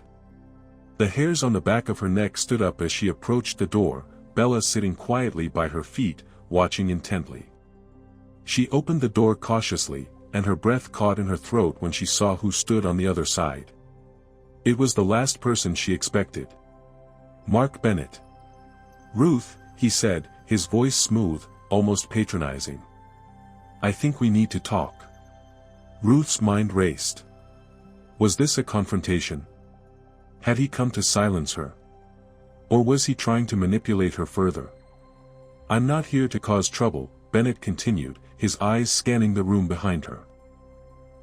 The hairs on the back of her neck stood up as she approached the door, Bella sitting quietly by her feet, watching intently. She opened the door cautiously, and her breath caught in her throat when she saw who stood on the other side. It was the last person she expected. Mark Bennett. "Ruth," he said, his voice smooth, almost patronizing. "I think we need to talk." Ruth's mind raced. Was this a confrontation? Had he come to silence her? Or was he trying to manipulate her further? "I'm not here to cause trouble," Bennett continued, his eyes scanning the room behind her.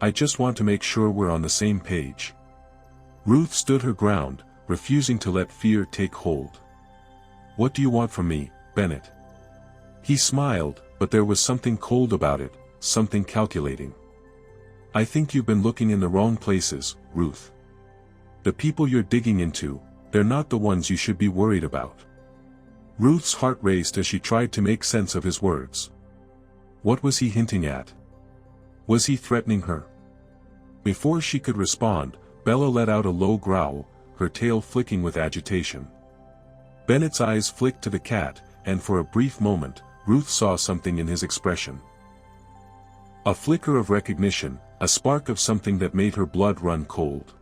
"I just want to make sure we're on the same page." Ruth stood her ground, refusing to let fear take hold. "What do you want from me, Bennett?" He smiled, but there was something cold about it, something calculating. "I think you've been looking in the wrong places, Ruth. The people you're digging into, they're not the ones you should be worried about." Ruth's heart raced as she tried to make sense of his words. What was he hinting at? Was he threatening her? Before she could respond, Bella let out a low growl, her tail flicking with agitation. Bennett's eyes flicked to the cat, and for a brief moment, Ruth saw something in his expression. A flicker of recognition, a spark of something that made her blood run cold.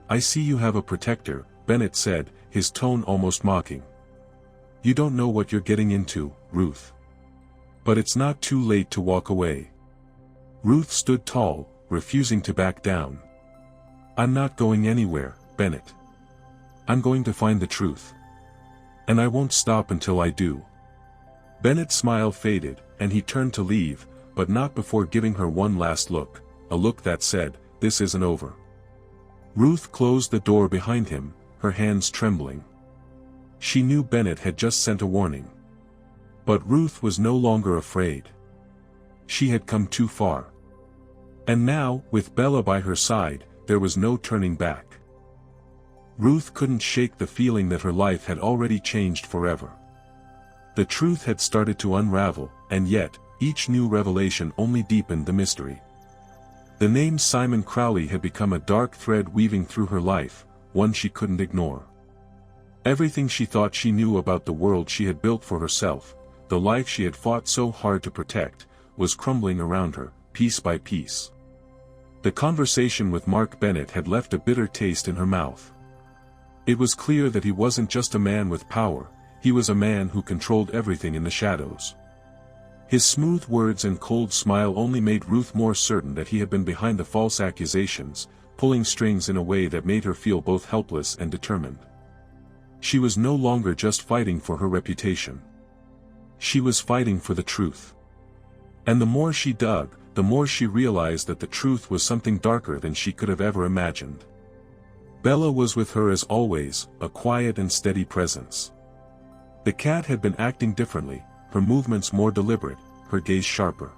"I see you have a protector," Bennett said, his tone almost mocking. "You don't know what you're getting into, Ruth. But it's not too late to walk away." Ruth stood tall, refusing to back down. "I'm not going anywhere, Bennett. I'm going to find the truth. And I won't stop until I do." Bennett's smile faded, and he turned to leave, but not before giving her one last look, a look that said, "This isn't over." Ruth closed the door behind him, her hands trembling. She knew Bennett had just sent a warning. But Ruth was no longer afraid. She had come too far. And now, with Bella by her side, there was no turning back. Ruth couldn't shake the feeling that her life had already changed forever. The truth had started to unravel, and yet, each new revelation only deepened the mystery. The name Simon Crowley had become a dark thread weaving through her life, one she couldn't ignore. Everything she thought she knew about the world she had built for herself, the life she had fought so hard to protect, was crumbling around her, piece by piece. The conversation with Mark Bennett had left a bitter taste in her mouth. It was clear that he wasn't just a man with power, he was a man who controlled everything in the shadows. His smooth words and cold smile only made Ruth more certain that he had been behind the false accusations, pulling strings in a way that made her feel both helpless and determined. She was no longer just fighting for her reputation. She was fighting for the truth. And the more she dug, the more she realized that the truth was something darker than she could have ever imagined. Bella was with her as always, a quiet and steady presence. The cat had been acting differently, her movements more deliberate, her gaze sharper.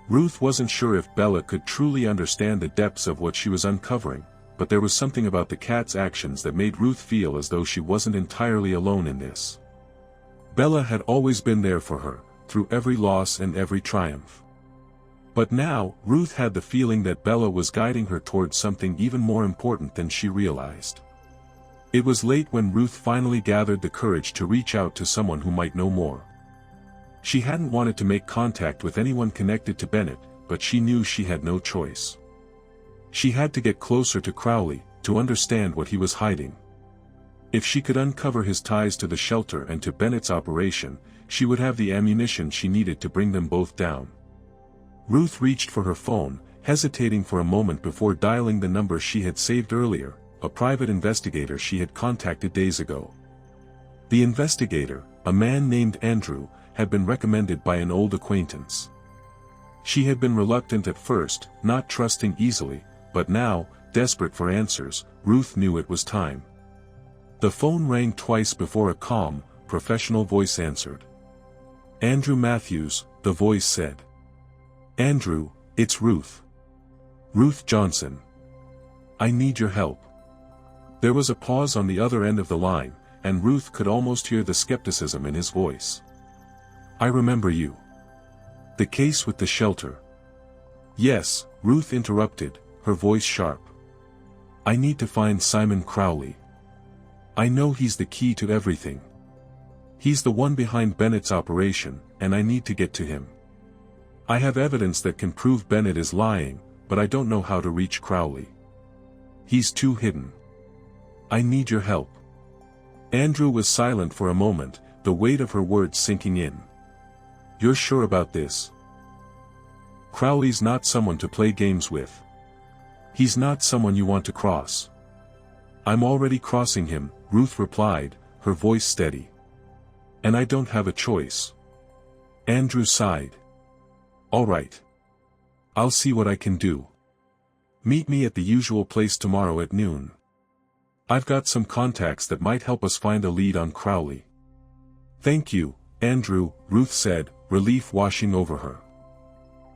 Ruth wasn't sure if Bella could truly understand the depths of what she was uncovering, but there was something about the cat's actions that made Ruth feel as though she wasn't entirely alone in this. Bella had always been there for her, through every loss and every triumph. But now, Ruth had the feeling that Bella was guiding her towards something even more important than she realized. It was late when Ruth finally gathered the courage to reach out to someone who might know more. She hadn't wanted to make contact with anyone connected to Bennett, but she knew she had no choice. She had to get closer to Crowley, to understand what he was hiding. If she could uncover his ties to the shelter and to Bennett's operation, she would have the ammunition she needed to bring them both down. Ruth reached for her phone, hesitating for a moment before dialing the number she had saved earlier, a private investigator she had contacted days ago. The investigator, a man named Andrew, had been recommended by an old acquaintance. She had been reluctant at first, not trusting easily, but now, desperate for answers, Ruth knew it was time. The phone rang twice before a calm, professional voice answered. "Andrew Matthews, the voice said. "Andrew, it's Ruth. Ruth Johnson. I need your help." There was a pause on the other end of the line, and Ruth could almost hear the skepticism in his voice. "I remember you. The case with the shelter." "Yes," Ruth interrupted, her voice sharp. "I need to find Simon Crowley. I know he's the key to everything. He's the one behind Bennett's operation, and I need to get to him. I have evidence that can prove Bennett is lying, but I don't know how to reach Crowley. He's too hidden. I need your help." Andrew was silent for a moment, the weight of her words sinking in. "You're sure about this? Crowley's not someone to play games with. He's not someone you want to cross." "I'm already crossing him," Ruth replied, her voice steady. "And I don't have a choice." Andrew sighed. "All right. I'll see what I can do. Meet me at the usual place tomorrow at noon. I've got some contacts that might help us find a lead on Crowley." "Thank you, Andrew," Ruth said, relief washing over her.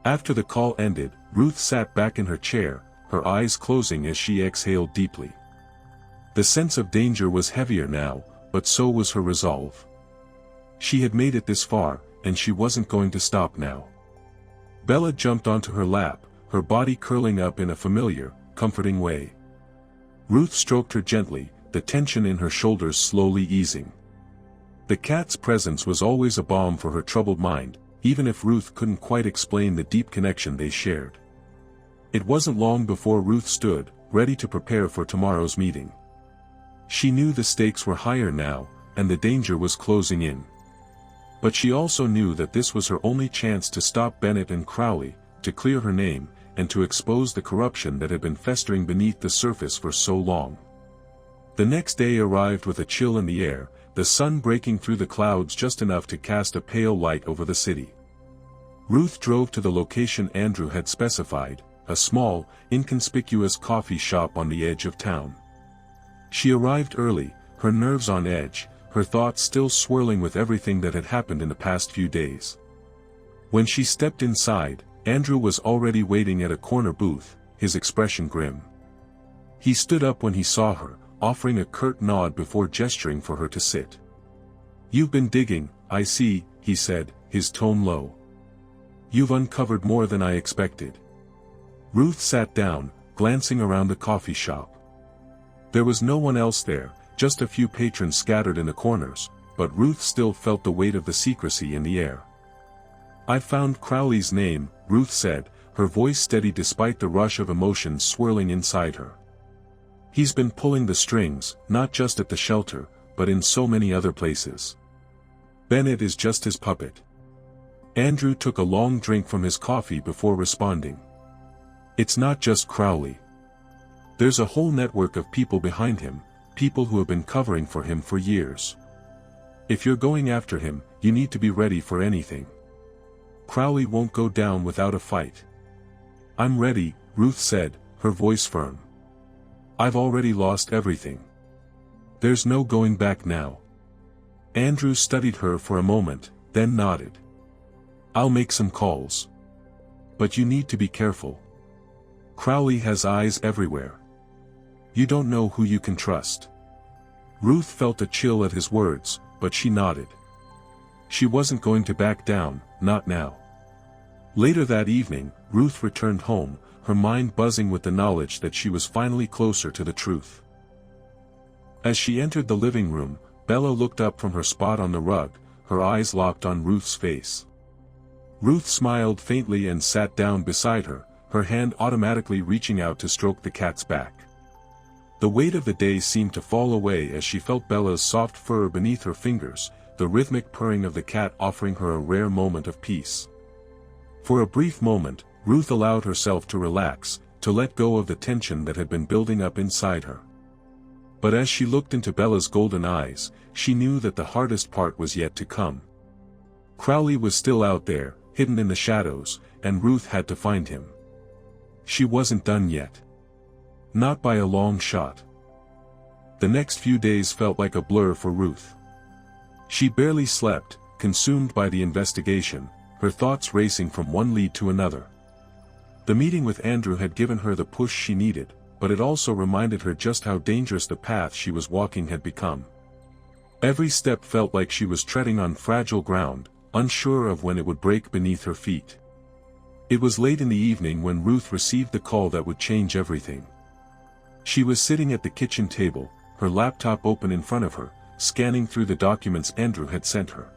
After the call ended, Ruth sat back in her chair, her eyes closing as she exhaled deeply. The sense of danger was heavier now, but so was her resolve. She had made it this far, and she wasn't going to stop now. Bella jumped onto her lap, her body curling up in a familiar, comforting way. Ruth stroked her gently, the tension in her shoulders slowly easing. The cat's presence was always a balm for her troubled mind, even if Ruth couldn't quite explain the deep connection they shared. It wasn't long before Ruth stood, ready to prepare for tomorrow's meeting. She knew the stakes were higher now, and the danger was closing in. But she also knew that this was her only chance to stop Bennett and Crowley, to clear her name, and to expose the corruption that had been festering beneath the surface for so long. The next day arrived with a chill in the air, the sun breaking through the clouds just enough to cast a pale light over the city. Ruth drove to the location Andrew had specified, a small, inconspicuous coffee shop on the edge of town. She arrived early, her nerves on edge, her thoughts still swirling with everything that had happened in the past few days. When she stepped inside, Andrew was already waiting at a corner booth, his expression grim. He stood up when he saw her, offering a curt nod before gesturing for her to sit. "You've been digging, I see," he said, his tone low. "You've uncovered more than I expected." Ruth sat down, glancing around the coffee shop. There was no one else there, just a few patrons scattered in the corners, but Ruth still felt the weight of the secrecy in the air. "I've found Crowley's name," Ruth said, her voice steady despite the rush of emotions swirling inside her. "He's been pulling the strings, not just at the shelter, but in so many other places. Bennett is just his puppet." Andrew took a long drink from his coffee before responding. "It's not just Crowley. There's a whole network of people behind him, people who have been covering for him for years. If you're going after him, you need to be ready for anything. Crowley won't go down without a fight." "I'm ready," Ruth said, her voice firm. "I've already lost everything. There's no going back now." Andrew studied her for a moment, then nodded. "I'll make some calls. But you need to be careful. Crowley has eyes everywhere. You don't know who you can trust." Ruth felt a chill at his words, but she nodded. She wasn't going to back down, not now. Later that evening, Ruth returned home, her mind buzzing with the knowledge that she was finally closer to the truth. As she entered the living room, Bella looked up from her spot on the rug, her eyes locked on Ruth's face. Ruth smiled faintly and sat down beside her, her hand automatically reaching out to stroke the cat's back. The weight of the day seemed to fall away as she felt Bella's soft fur beneath her fingers, the rhythmic purring of the cat offering her a rare moment of peace. For a brief moment, Ruth allowed herself to relax, to let go of the tension that had been building up inside her. But as she looked into Bella's golden eyes, she knew that the hardest part was yet to come. Crowley was still out there, hidden in the shadows, and Ruth had to find him. She wasn't done yet. Not by a long shot. The next few days felt like a blur for Ruth. She barely slept, consumed by the investigation, her thoughts racing from one lead to another. The meeting with Andrew had given her the push she needed, but it also reminded her just how dangerous the path she was walking had become. Every step felt like she was treading on fragile ground, unsure of when it would break beneath her feet. It was late in the evening when Ruth received the call that would change everything. She was sitting at the kitchen table, her laptop open in front of her, scanning through the documents Andrew had sent her.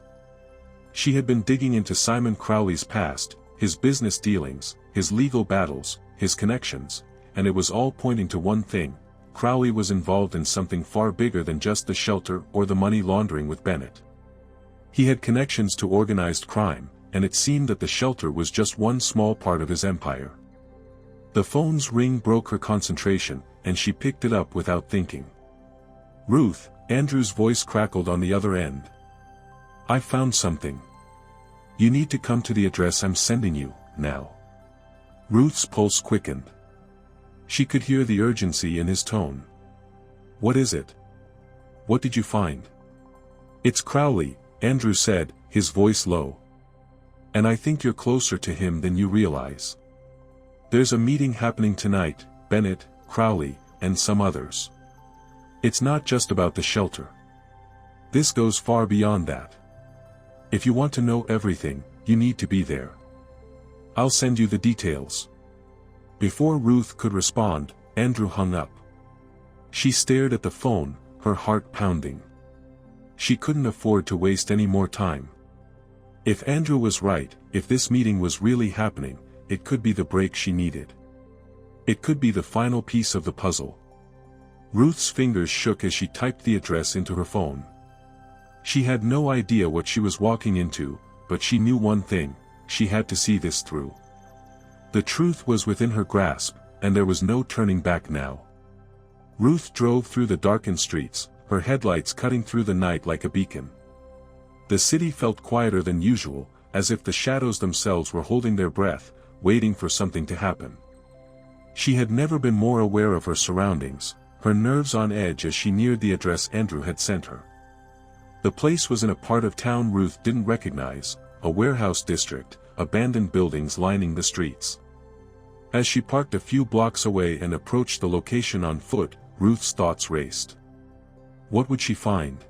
She had been digging into Simon Crowley's past, his business dealings, his legal battles, his connections, and it was all pointing to one thing: Crowley was involved in something far bigger than just the shelter or the money laundering with Bennett. He had connections to organized crime, and it seemed that the shelter was just one small part of his empire. The phone's ring broke her concentration, and she picked it up without thinking. "Ruth," Andrew's voice crackled on the other end. "I found something. You need to come to the address I'm sending you, now." Ruth's pulse quickened. She could hear the urgency in his tone. "What is it? What did you find?" "It's Crowley," Andrew said, his voice low. "And I think you're closer to him than you realize. There's a meeting happening tonight, Bennett, Crowley, and some others. It's not just about the shelter. This goes far beyond that. If you want to know everything, you need to be there. I'll send you the details." Before Ruth could respond, Andrew hung up. She stared at the phone, her heart pounding. She couldn't afford to waste any more time. If Andrew was right, if this meeting was really happening, it could be the break she needed. It could be the final piece of the puzzle. Ruth's fingers shook as she typed the address into her phone. She had no idea what she was walking into, but she knew one thing: she had to see this through. The truth was within her grasp, and there was no turning back now. Ruth drove through the darkened streets, her headlights cutting through the night like a beacon. The city felt quieter than usual, as if the shadows themselves were holding their breath, waiting for something to happen. She had never been more aware of her surroundings, her nerves on edge as she neared the address Andrew had sent her. The place was in a part of town Ruth didn't recognize, a warehouse district, abandoned buildings lining the streets. As she parked a few blocks away and approached the location on foot, Ruth's thoughts raced. What would she find?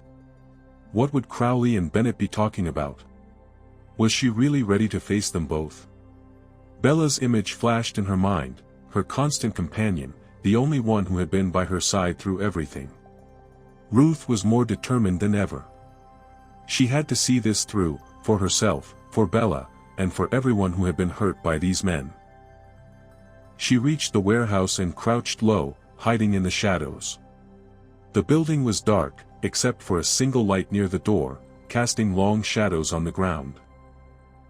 What would Crowley and Bennett be talking about? Was she really ready to face them both? Bella's image flashed in her mind, her constant companion, the only one who had been by her side through everything. Ruth was more determined than ever. She had to see this through, for herself, for Bella, and for everyone who had been hurt by these men. She reached the warehouse and crouched low, hiding in the shadows. The building was dark, except for a single light near the door, casting long shadows on the ground.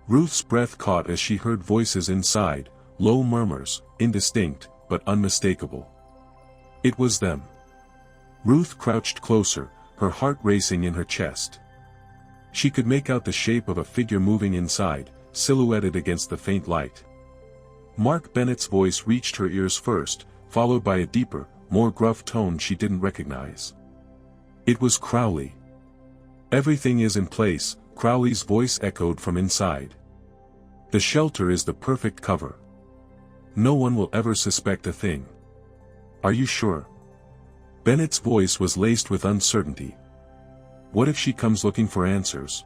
Ruth's breath caught as she heard voices inside, low murmurs, indistinct, but unmistakable. It was them. Ruth crouched closer, her heart racing in her chest. She could make out the shape of a figure moving inside, silhouetted against the faint light. Mark Bennett's voice reached her ears first, followed by a deeper, more gruff tone she didn't recognize. It was Crowley. "Everything is in place," Crowley's voice echoed from inside. "The shelter is the perfect cover. No one will ever suspect a thing." "Are you sure?" Bennett's voice was laced with uncertainty. "What if she comes looking for answers?"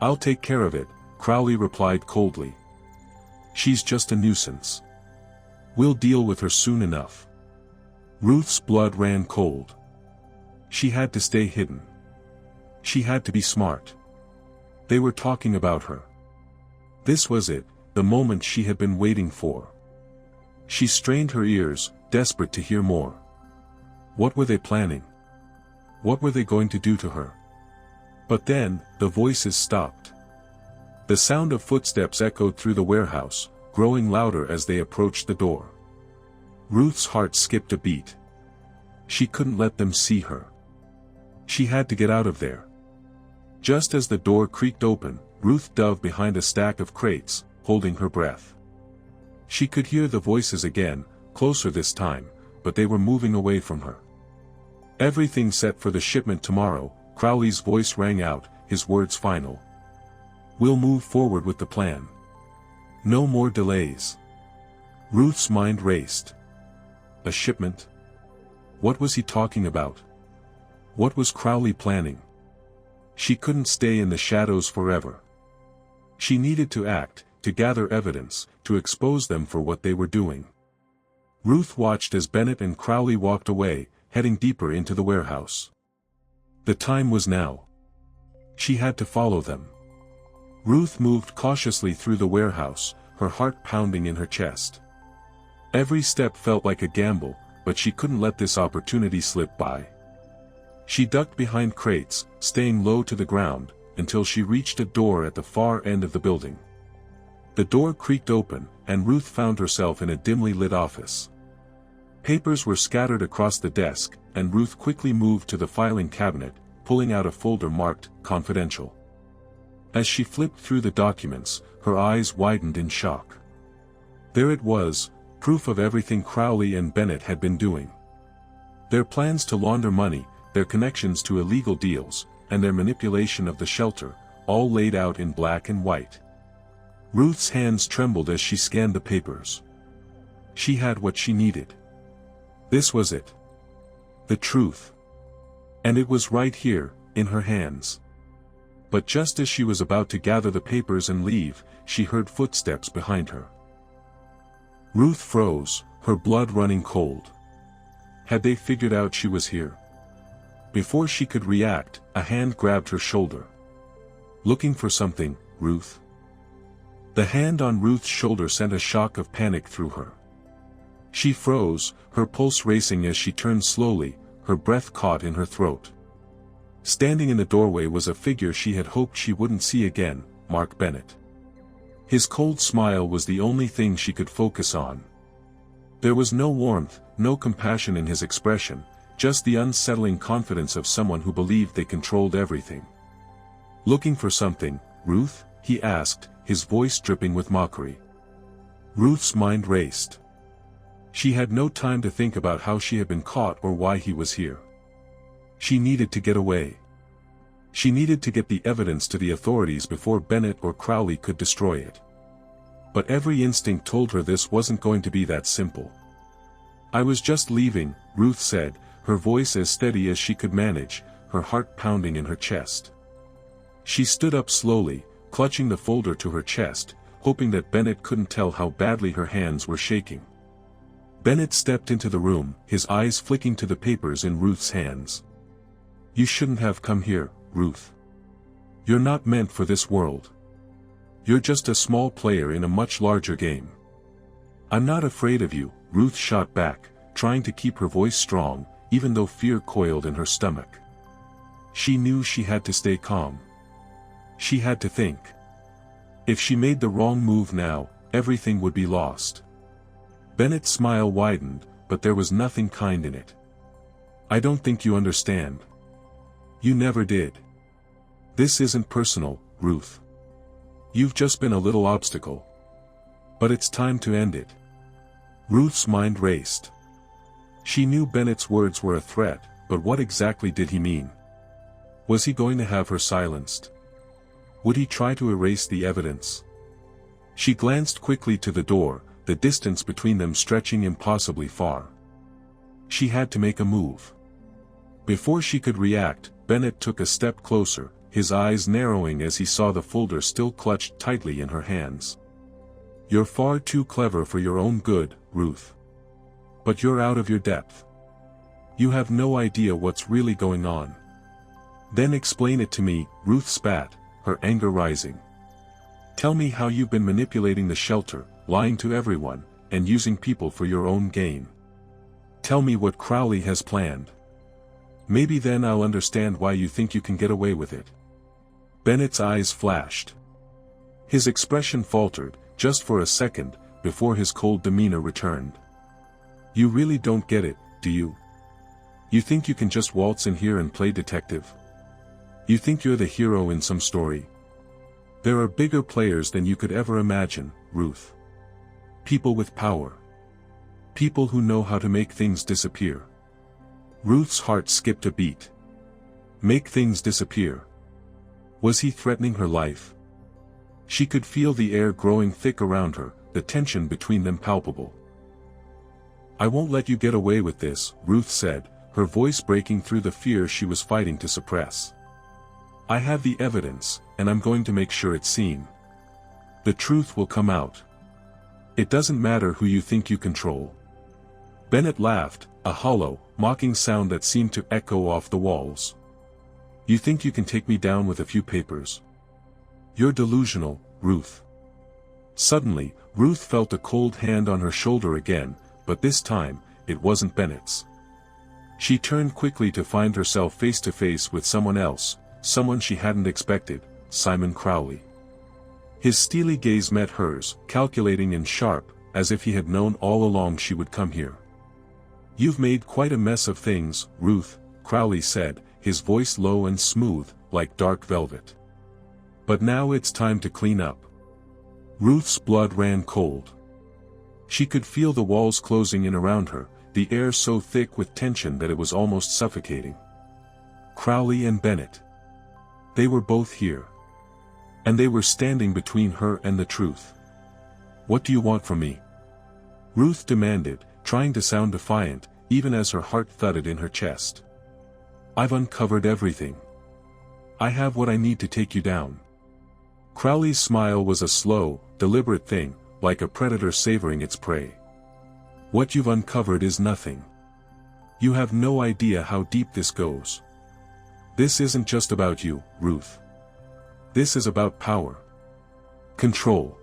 "I'll take care of it," Crowley replied coldly. "She's just a nuisance. We'll deal with her soon enough." Ruth's blood ran cold. She had to stay hidden. She had to be smart. They were talking about her. This was it, the moment she had been waiting for. She strained her ears, desperate to hear more. What were they planning? What were they going to do to her? But then, the voices stopped. The sound of footsteps echoed through the warehouse, growing louder as they approached the door. Ruth's heart skipped a beat. She couldn't let them see her. She had to get out of there. Just as the door creaked open, Ruth dove behind a stack of crates, holding her breath. She could hear the voices again, closer this time, but they were moving away from her. "Everything set for the shipment tomorrow," Crowley's voice rang out, his words final. We'll move forward with the plan. No more delays. Ruth's mind raced. A shipment? What was he talking about? What was Crowley planning? She couldn't stay in the shadows forever. She needed to act, to gather evidence, to expose them for what they were doing. Ruth watched as Bennett and Crowley walked away, heading deeper into the warehouse. The time was now. She had to follow them. Ruth moved cautiously through the warehouse, her heart pounding in her chest. Every step felt like a gamble, but she couldn't let this opportunity slip by. She ducked behind crates, staying low to the ground, until she reached a door at the far end of the building. The door creaked open, and Ruth found herself in a dimly lit office. Papers were scattered across the desk, and Ruth quickly moved to the filing cabinet, pulling out a folder marked "Confidential." As she flipped through the documents, her eyes widened in shock. There it was, proof of everything Crowley and Bennett had been doing. Their plans to launder money, their connections to illegal deals, and their manipulation of the shelter, all laid out in black and white. Ruth's hands trembled as she scanned the papers. She had what she needed. This was it. The truth. And it was right here, in her hands. But just as she was about to gather the papers and leave, she heard footsteps behind her. Ruth froze, her blood running cold. Had they figured out she was here? Before she could react, a hand grabbed her shoulder. "Looking for something, Ruth?" The hand on Ruth's shoulder sent a shock of panic through her. She froze, her pulse racing as she turned slowly, her breath caught in her throat. Standing in the doorway was a figure she had hoped she wouldn't see again, Mark Bennett. His cold smile was the only thing she could focus on. There was no warmth, no compassion in his expression, just the unsettling confidence of someone who believed they controlled everything. "Looking for something, Ruth?" he asked, his voice dripping with mockery. Ruth's mind raced. She had no time to think about how she had been caught or why he was here. She needed to get away. She needed to get the evidence to the authorities before Bennett or Crowley could destroy it. But every instinct told her this wasn't going to be that simple. "I was just leaving," Ruth said, her voice as steady as she could manage, her heart pounding in her chest. She stood up slowly, clutching the folder to her chest, hoping that Bennett couldn't tell how badly her hands were shaking. Bennett stepped into the room, his eyes flicking to the papers in Ruth's hands. "You shouldn't have come here, Ruth. You're not meant for this world. You're just a small player in a much larger game." "I'm not afraid of you," Ruth shot back, trying to keep her voice strong, even though fear coiled in her stomach. She knew she had to stay calm. She had to think. If she made the wrong move now, everything would be lost. Bennett's smile widened, but there was nothing kind in it. "I don't think you understand. You never did. This isn't personal, Ruth. You've just been a little obstacle. But it's time to end it." Ruth's mind raced. She knew Bennett's words were a threat, but what exactly did he mean? Was he going to have her silenced? Would he try to erase the evidence? She glanced quickly to the door, the distance between them stretching impossibly far. She had to make a move. Before she could react, Bennett took a step closer, his eyes narrowing as he saw the folder still clutched tightly in her hands. "You're far too clever for your own good, Ruth. But you're out of your depth. You have no idea what's really going on." "Then explain it to me," Ruth spat, her anger rising. "Tell me how you've been manipulating the shelter, lying to everyone, and using people for your own gain. Tell me what Crowley has planned. Maybe then I'll understand why you think you can get away with it." Bennett's eyes flashed. His expression faltered, just for a second, before his cold demeanor returned. "You really don't get it, do you? You think you can just waltz in here and play detective? You think you're the hero in some story? There are bigger players than you could ever imagine, Ruth. People with power. People who know how to make things disappear." Ruth's heart skipped a beat. Make things disappear. Was he threatening her life? She could feel the air growing thick around her, the tension between them palpable. "I won't let you get away with this," Ruth said, her voice breaking through the fear she was fighting to suppress. "I have the evidence, and I'm going to make sure it's seen. The truth will come out. It doesn't matter who you think you control." Bennett laughed, a hollow, mocking sound that seemed to echo off the walls. "You think you can take me down with a few papers? You're delusional, Ruth." Suddenly, Ruth felt a cold hand on her shoulder again, but this time, it wasn't Bennett's. She turned quickly to find herself face to face with someone else, someone she hadn't expected, Simon Crowley. His steely gaze met hers, calculating and sharp, as if he had known all along she would come here. "You've made quite a mess of things, Ruth," Crowley said, his voice low and smooth, like dark velvet. "But now it's time to clean up." Ruth's blood ran cold. She could feel the walls closing in around her, the air so thick with tension that it was almost suffocating. Crowley and Bennett. They were both here. And they were standing between her and the truth. "What do you want from me?" Ruth demanded, trying to sound defiant, even as her heart thudded in her chest. "I've uncovered everything. I have what I need to take you down." Crowley's smile was a slow, deliberate thing, like a predator savoring its prey. "What you've uncovered is nothing. You have no idea how deep this goes. This isn't just about you, Ruth. This is about power. Control.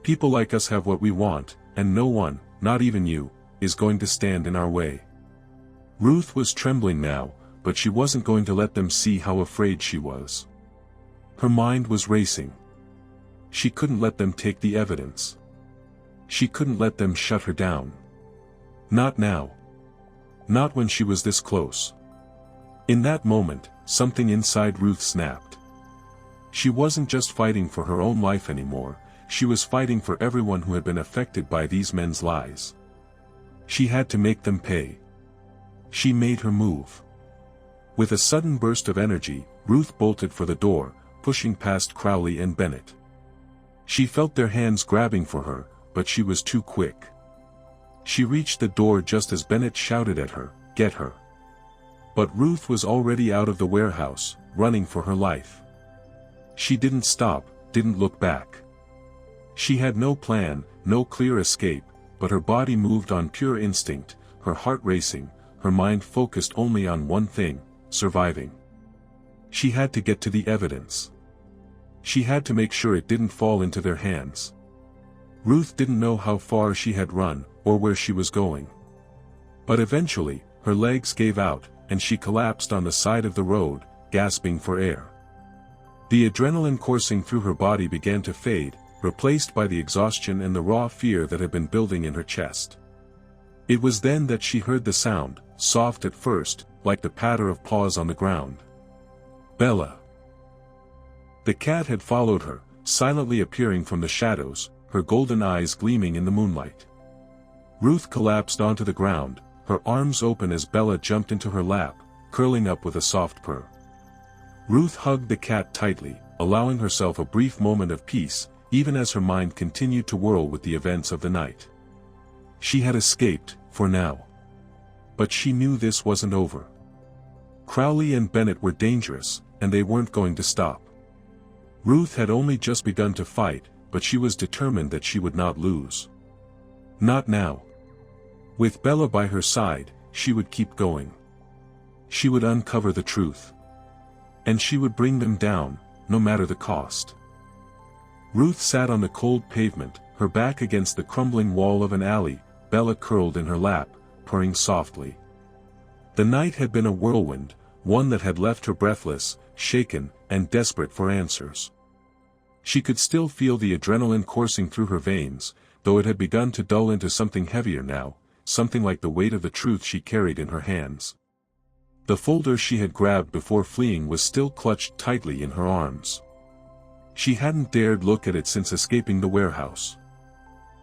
People like us have what we want, and no one, not even you, is going to stand in our way." Ruth was trembling now, but she wasn't going to let them see how afraid she was. Her mind was racing. She couldn't let them take the evidence. She couldn't let them shut her down. Not now. Not when she was this close. In that moment, something inside Ruth snapped. She wasn't just fighting for her own life anymore, she was fighting for everyone who had been affected by these men's lies. She had to make them pay. She made her move. With a sudden burst of energy, Ruth bolted for the door, pushing past Crowley and Bennett. She felt their hands grabbing for her, but she was too quick. She reached the door just as Bennett shouted at her, "Get her!" But Ruth was already out of the warehouse, running for her life. She didn't stop, didn't look back. She had no plan, no clear escape, but her body moved on pure instinct, her heart racing, her mind focused only on one thing: surviving. She had to get to the evidence. She had to make sure it didn't fall into their hands. Ruth didn't know how far she had run, or where she was going. But eventually, her legs gave out, and she collapsed on the side of the road, gasping for air. The adrenaline coursing through her body began to fade, replaced by the exhaustion and the raw fear that had been building in her chest. It was then that she heard the sound, soft at first, like the patter of paws on the ground. Bella. The cat had followed her, silently appearing from the shadows, her golden eyes gleaming in the moonlight. Ruth collapsed onto the ground, her arms open as Bella jumped into her lap, curling up with a soft purr. Ruth hugged the cat tightly, allowing herself a brief moment of peace, even as her mind continued to whirl with the events of the night. She had escaped, for now. But she knew this wasn't over. Crowley and Bennett were dangerous, and they weren't going to stop. Ruth had only just begun to fight, but she was determined that she would not lose. Not now. With Bella by her side, she would keep going. She would uncover the truth. And she would bring them down, no matter the cost. Ruth sat on the cold pavement, her back against the crumbling wall of an alley, Bella curled in her lap, purring softly. The night had been a whirlwind, one that had left her breathless, shaken, and desperate for answers. She could still feel the adrenaline coursing through her veins, though it had begun to dull into something heavier now, something like the weight of the truth she carried in her hands. The folder she had grabbed before fleeing was still clutched tightly in her arms. She hadn't dared look at it since escaping the warehouse.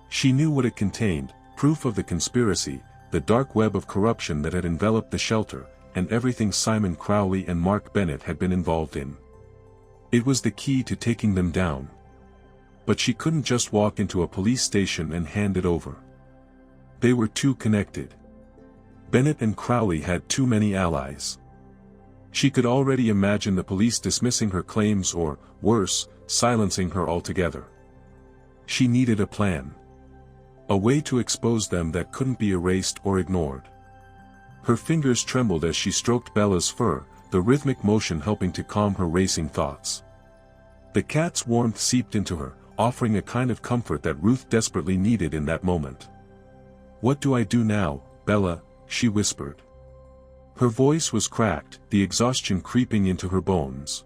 She knew what it contained, proof of the conspiracy, the dark web of corruption that had enveloped the shelter, and everything Simon Crowley and Mark Bennett had been involved in. It was the key to taking them down. But she couldn't just walk into a police station and hand it over. They were too connected. Bennett and Crowley had too many allies. She could already imagine the police dismissing her claims or, worse, silencing her altogether. She needed a plan. A way to expose them that couldn't be erased or ignored. Her fingers trembled as she stroked Bella's fur, the rhythmic motion helping to calm her racing thoughts. The cat's warmth seeped into her, offering a kind of comfort that Ruth desperately needed in that moment. "What do I do now, Bella?" she whispered. Her voice was cracked, the exhaustion creeping into her bones.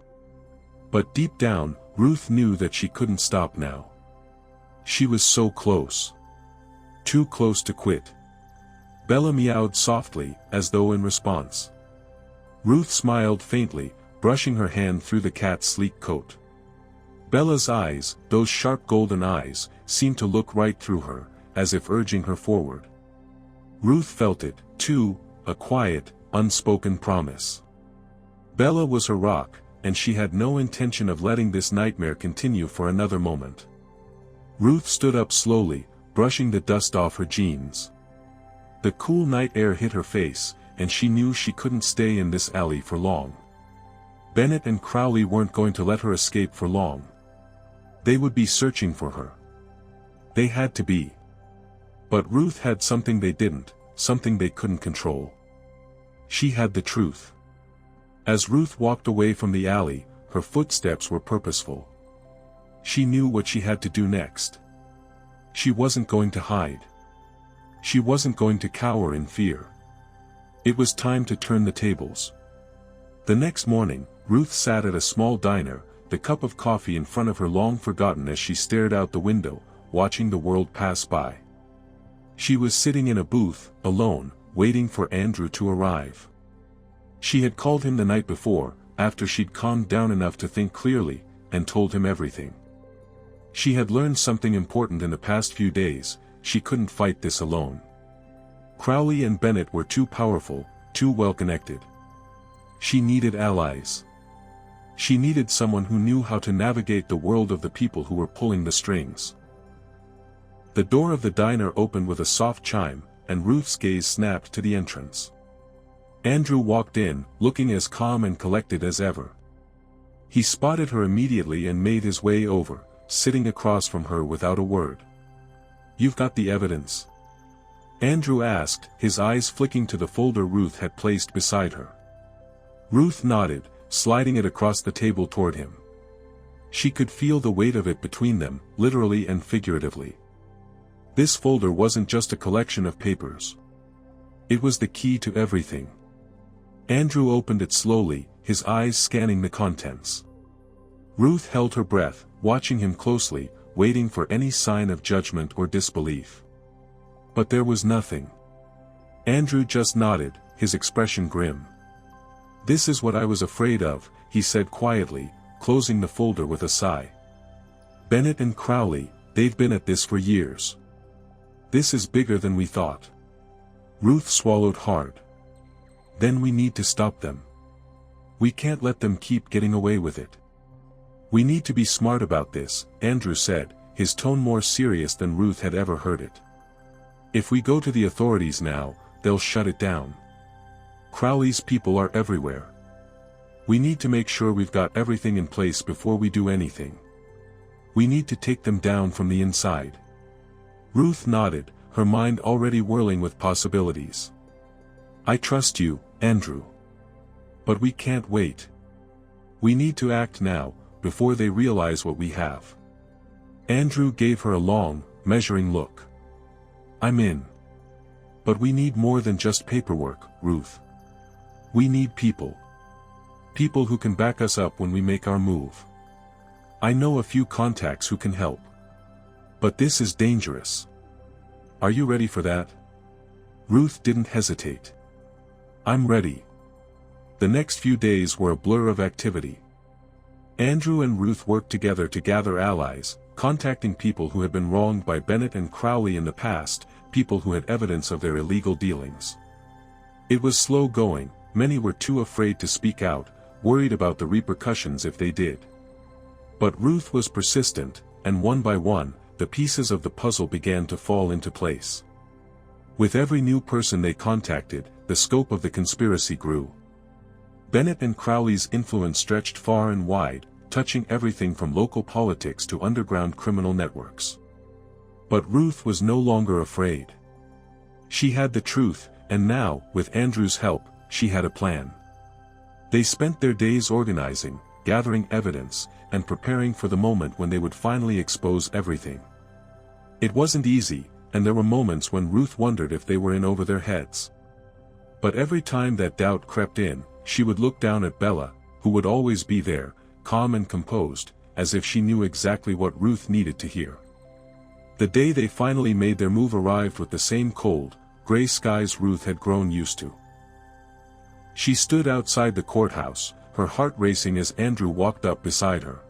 But deep down, Ruth knew that she couldn't stop now. She was so close. Too close to quit. Bella meowed softly, as though in response. Ruth smiled faintly, brushing her hand through the cat's sleek coat. Bella's eyes, those sharp golden eyes, seemed to look right through her, as if urging her forward. Ruth felt it, too, a quiet, unspoken promise. Bella was her rock, and she had no intention of letting this nightmare continue for another moment. Ruth stood up slowly, brushing the dust off her jeans. The cool night air hit her face, and she knew she couldn't stay in this alley for long. Bennett and Crowley weren't going to let her escape for long. They would be searching for her. They had to be. But Ruth had something they didn't, something they couldn't control. She had the truth. As Ruth walked away from the alley, her footsteps were purposeful. She knew what she had to do next. She wasn't going to hide. She wasn't going to cower in fear. It was time to turn the tables. The next morning, Ruth sat at a small diner, the cup of coffee in front of her long forgotten as she stared out the window, watching the world pass by. She was sitting in a booth, alone, waiting for Andrew to arrive. She had called him the night before, after she'd calmed down enough to think clearly, and told him everything. She had learned something important in the past few days. She couldn't fight this alone. Crowley and Bennett were too powerful, too well-connected. She needed allies. She needed someone who knew how to navigate the world of the people who were pulling the strings. The door of the diner opened with a soft chime, and Ruth's gaze snapped to the entrance. Andrew walked in, looking as calm and collected as ever. He spotted her immediately and made his way over, sitting across from her without a word. "You've got the evidence?" Andrew asked, his eyes flicking to the folder Ruth had placed beside her. Ruth nodded, sliding it across the table toward him. She could feel the weight of it between them, literally and figuratively. This folder wasn't just a collection of papers. It was the key to everything. Andrew opened it slowly, his eyes scanning the contents. Ruth held her breath, watching him closely, waiting for any sign of judgment or disbelief. But there was nothing. Andrew just nodded, his expression grim. "This is what I was afraid of," he said quietly, closing the folder with a sigh. "Bennett and Crowley, they've been at this for years. This is bigger than we thought." Ruth swallowed hard. "Then we need to stop them. We can't let them keep getting away with it." "We need to be smart about this," Andrew said, his tone more serious than Ruth had ever heard it. "If we go to the authorities now, they'll shut it down. Crowley's people are everywhere. We need to make sure we've got everything in place before we do anything. We need to take them down from the inside." Ruth nodded, her mind already whirling with possibilities. "I trust you, Andrew. But we can't wait. We need to act now, before they realize what we have." Andrew gave her a long, measuring look. "I'm in. But we need more than just paperwork, Ruth. We need people. People who can back us up when we make our move. I know a few contacts who can help. But this is dangerous. Are you ready for that?" Ruth didn't hesitate. "I'm ready." The next few days were a blur of activity. Andrew and Ruth worked together to gather allies, contacting people who had been wronged by Bennett and Crowley in the past, people who had evidence of their illegal dealings. It was slow going, many were too afraid to speak out, worried about the repercussions if they did. But Ruth was persistent, and one by one, the pieces of the puzzle began to fall into place. With every new person they contacted, the scope of the conspiracy grew. Bennett and Crowley's influence stretched far and wide, touching everything from local politics to underground criminal networks. But Ruth was no longer afraid. She had the truth, and now, with Andrew's help, she had a plan. They spent their days organizing, gathering evidence, and preparing for the moment when they would finally expose everything. It wasn't easy, and there were moments when Ruth wondered if they were in over their heads. But every time that doubt crept in, she would look down at Bella, who would always be there, calm and composed, as if she knew exactly what Ruth needed to hear. The day they finally made their move arrived with the same cold, gray skies Ruth had grown used to. She stood outside the courthouse, her heart racing as Andrew walked up beside her.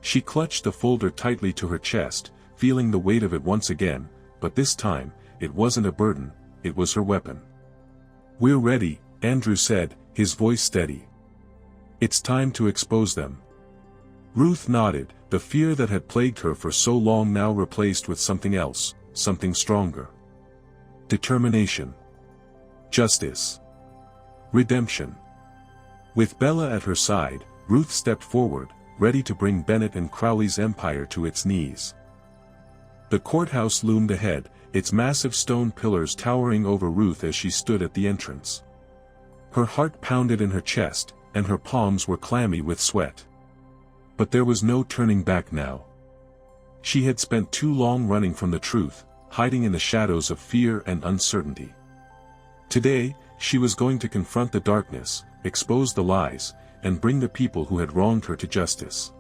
She clutched the folder tightly to her chest, feeling the weight of it once again, but this time, it wasn't a burden, it was her weapon. "We're ready," Andrew said, his voice steady. "It's time to expose them." Ruth nodded, the fear that had plagued her for so long now replaced with something else, something stronger. Determination. Justice. Redemption. With Bella at her side, Ruth stepped forward, ready to bring Bennett and Crowley's empire to its knees. The courthouse loomed ahead, its massive stone pillars towering over Ruth as she stood at the entrance. Her heart pounded in her chest, and her palms were clammy with sweat. But there was no turning back now. She had spent too long running from the truth, hiding in the shadows of fear and uncertainty. Today, she was going to confront the darkness, expose the lies, and bring the people who had wronged her to justice.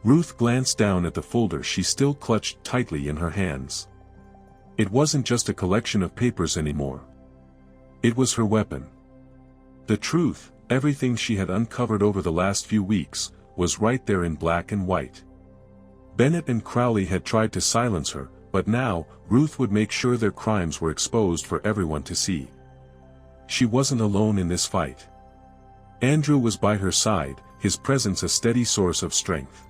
Ruth glanced down at the folder she still clutched tightly in her hands. It wasn't just a collection of papers anymore. It was her weapon. The truth, everything she had uncovered over the last few weeks, was right there in black and white. Bennett and Crowley had tried to silence her, but now, Ruth would make sure their crimes were exposed for everyone to see. She wasn't alone in this fight. Andrew was by her side, his presence a steady source of strength.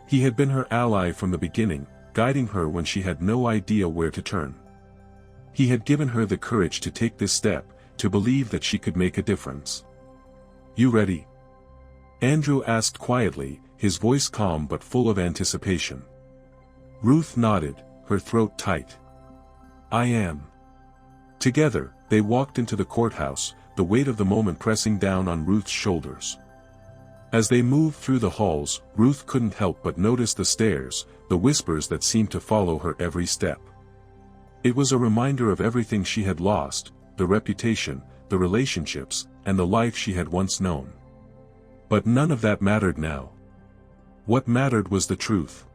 He had been her ally from the beginning, guiding her when she had no idea where to turn. He had given her the courage to take this step, to believe that she could make a difference. "You ready?" Andrew asked quietly, his voice calm but full of anticipation. Ruth nodded, her throat tight. "I am." Together, they walked into the courthouse, the weight of the moment pressing down on Ruth's shoulders. As they moved through the halls, Ruth couldn't help but notice the stares, the whispers that seemed to follow her every step. It was a reminder of everything she had lost, the reputation, the relationships, and the life she had once known. But none of that mattered now. What mattered was the truth.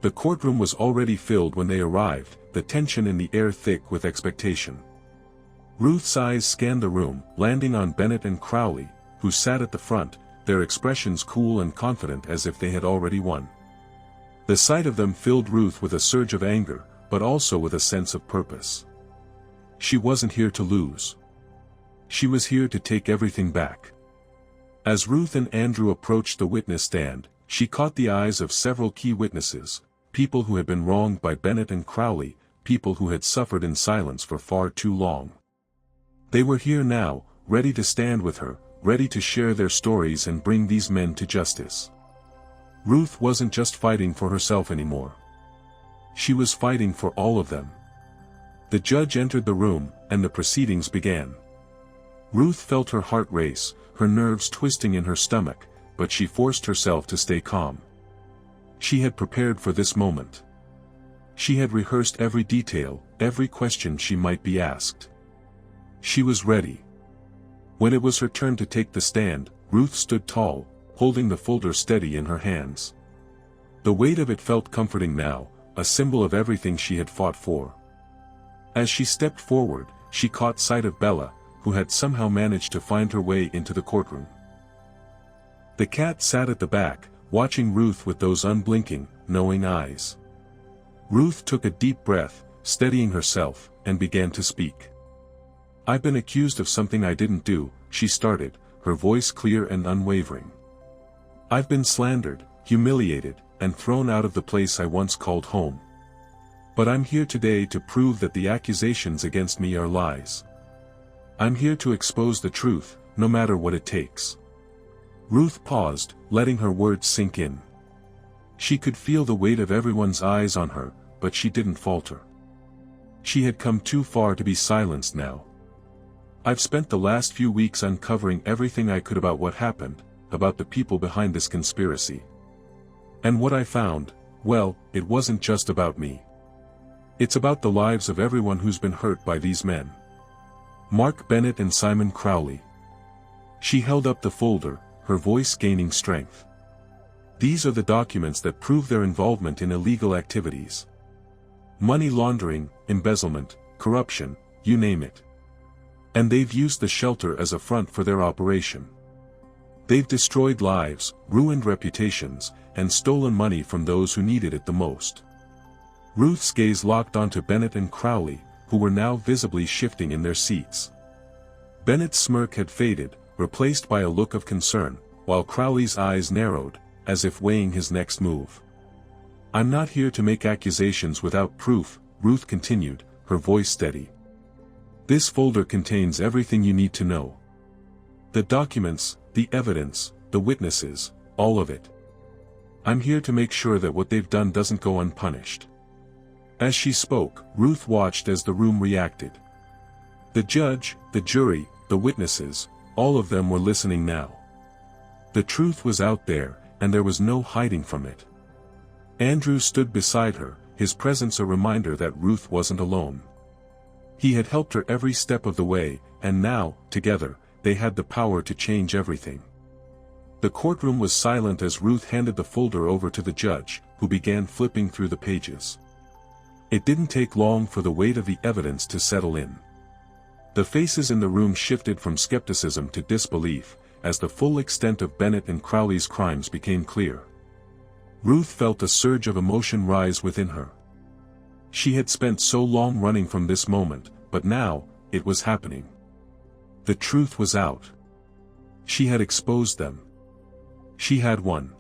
The courtroom was already filled when they arrived, the tension in the air thick with expectation. Ruth's eyes scanned the room, landing on Bennett and Crowley, who sat at the front, their expressions cool and confident as if they had already won. The sight of them filled Ruth with a surge of anger, but also with a sense of purpose. She wasn't here to lose. She was here to take everything back. As Ruth and Andrew approached the witness stand, she caught the eyes of several key witnesses, people who had been wronged by Bennett and Crowley, people who had suffered in silence for far too long. They were here now, ready to stand with her, ready to share their stories and bring these men to justice. Ruth wasn't just fighting for herself anymore. She was fighting for all of them. The judge entered the room, and the proceedings began. Ruth felt her heart race, her nerves twisting in her stomach, but she forced herself to stay calm. She had prepared for this moment. She had rehearsed every detail, every question she might be asked. She was ready. When it was her turn to take the stand, Ruth stood tall, holding the folder steady in her hands. The weight of it felt comforting now, a symbol of everything she had fought for. As she stepped forward, she caught sight of Bella, who had somehow managed to find her way into the courtroom. The cat sat at the back, watching Ruth with those unblinking, knowing eyes. Ruth took a deep breath, steadying herself, and began to speak. "I've been accused of something I didn't do," she started, her voice clear and unwavering. "I've been slandered, humiliated, and thrown out of the place I once called home. But I'm here today to prove that the accusations against me are lies. I'm here to expose the truth, no matter what it takes." Ruth paused, letting her words sink in. She could feel the weight of everyone's eyes on her, but she didn't falter. She had come too far to be silenced now. "I've spent the last few weeks uncovering everything I could about what happened, about the people behind this conspiracy. And what I found, well, it wasn't just about me. It's about the lives of everyone who's been hurt by these men. Mark Bennett and Simon Crowley." She held up the folder, her voice gaining strength. "These are the documents that prove their involvement in illegal activities. Money laundering, embezzlement, corruption, you name it. And they've used the shelter as a front for their operation. They've destroyed lives, ruined reputations, and stolen money from those who needed it the most." Ruth's gaze locked onto Bennett and Crowley, who were now visibly shifting in their seats. Bennett's smirk had faded, replaced by a look of concern, while Crowley's eyes narrowed, as if weighing his next move. "I'm not here to make accusations without proof," Ruth continued, her voice steady. "This folder contains everything you need to know. The documents, the evidence, the witnesses, all of it. I'm here to make sure that what they've done doesn't go unpunished." As she spoke, Ruth watched as the room reacted. The judge, the jury, the witnesses, all of them were listening now. The truth was out there, and there was no hiding from it. Andrew stood beside her, his presence a reminder that Ruth wasn't alone. He had helped her every step of the way, and now, together, they had the power to change everything. The courtroom was silent as Ruth handed the folder over to the judge, who began flipping through the pages. It didn't take long for the weight of the evidence to settle in. The faces in the room shifted from skepticism to disbelief, as the full extent of Bennett and Crowley's crimes became clear. Ruth felt a surge of emotion rise within her. She had spent so long running from this moment, but now, it was happening. The truth was out. She had exposed them. She had won.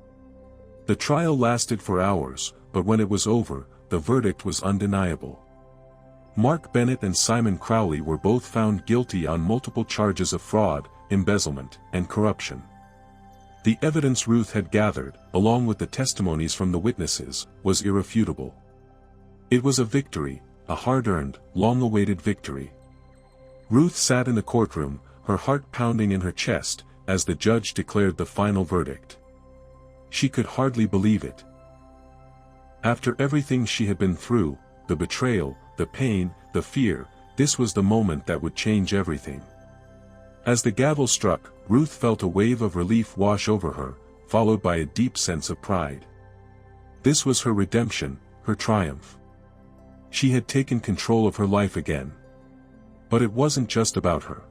The trial lasted for hours, but when it was over, the verdict was undeniable. Mark Bennett and Simon Crowley were both found guilty on multiple charges of fraud, embezzlement, and corruption. The evidence Ruth had gathered, along with the testimonies from the witnesses, was irrefutable. It was a victory, a hard-earned, long-awaited victory. Ruth sat in the courtroom, her heart pounding in her chest, as the judge declared the final verdict. She could hardly believe it. After everything she had been through, the betrayal, the pain, the fear, this was the moment that would change everything. As the gavel struck, Ruth felt a wave of relief wash over her, followed by a deep sense of pride. This was her redemption, her triumph. She had taken control of her life again. But it wasn't just about her.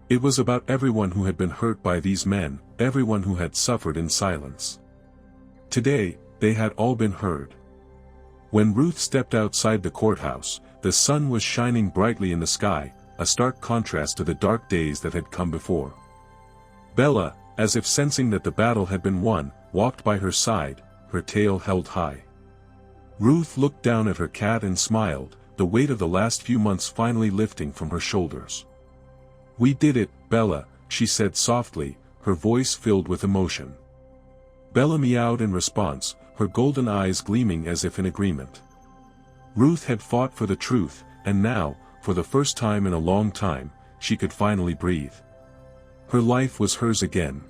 It was about everyone who had been hurt by these men, everyone who had suffered in silence. Today, they had all been heard. When Ruth stepped outside the courthouse, the sun was shining brightly in the sky, a stark contrast to the dark days that had come before. Bella, as if sensing that the battle had been won, walked by her side, her tail held high. Ruth looked down at her cat and smiled, the weight of the last few months finally lifting from her shoulders. "We did it, Bella," she said softly, her voice filled with emotion. Bella meowed in response, her golden eyes gleaming as if in agreement. Ruth had fought for the truth, and now, for the first time in a long time, she could finally breathe. Her life was hers again.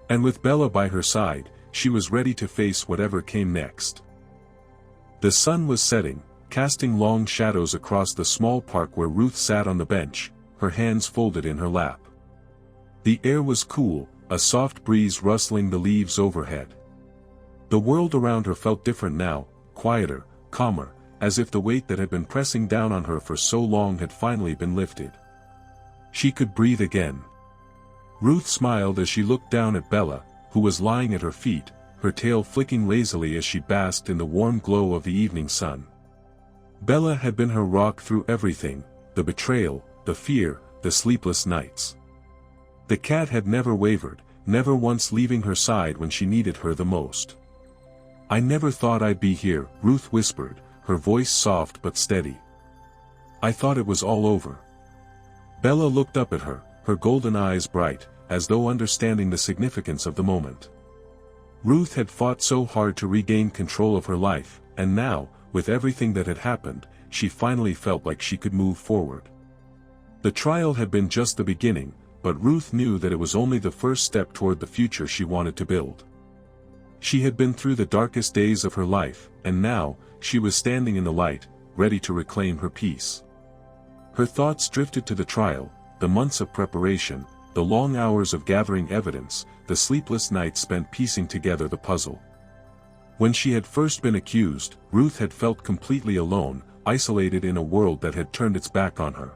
And with Bella by her side, she was ready to face whatever came next. The sun was setting, casting long shadows across the small park where Ruth sat on the bench, her hands folded in her lap. The air was cool, a soft breeze rustling the leaves overhead. The world around her felt different now, quieter, calmer, as if the weight that had been pressing down on her for so long had finally been lifted. She could breathe again. Ruth smiled as she looked down at Bella, who was lying at her feet, her tail flicking lazily as she basked in the warm glow of the evening sun. Bella had been her rock through everything, the betrayal, the fear, the sleepless nights. The cat had never wavered, never once leaving her side when she needed her the most. "I never thought I'd be here," Ruth whispered, her voice soft but steady. "I thought it was all over." Bella looked up at her, her golden eyes bright, as though understanding the significance of the moment. Ruth had fought so hard to regain control of her life, and now, with everything that had happened, she finally felt like she could move forward. The trial had been just the beginning, but Ruth knew that it was only the first step toward the future she wanted to build. She had been through the darkest days of her life, and now, she was standing in the light, ready to reclaim her peace. Her thoughts drifted to the trial, the months of preparation, the long hours of gathering evidence, the sleepless nights spent piecing together the puzzle. When she had first been accused, Ruth had felt completely alone, isolated in a world that had turned its back on her.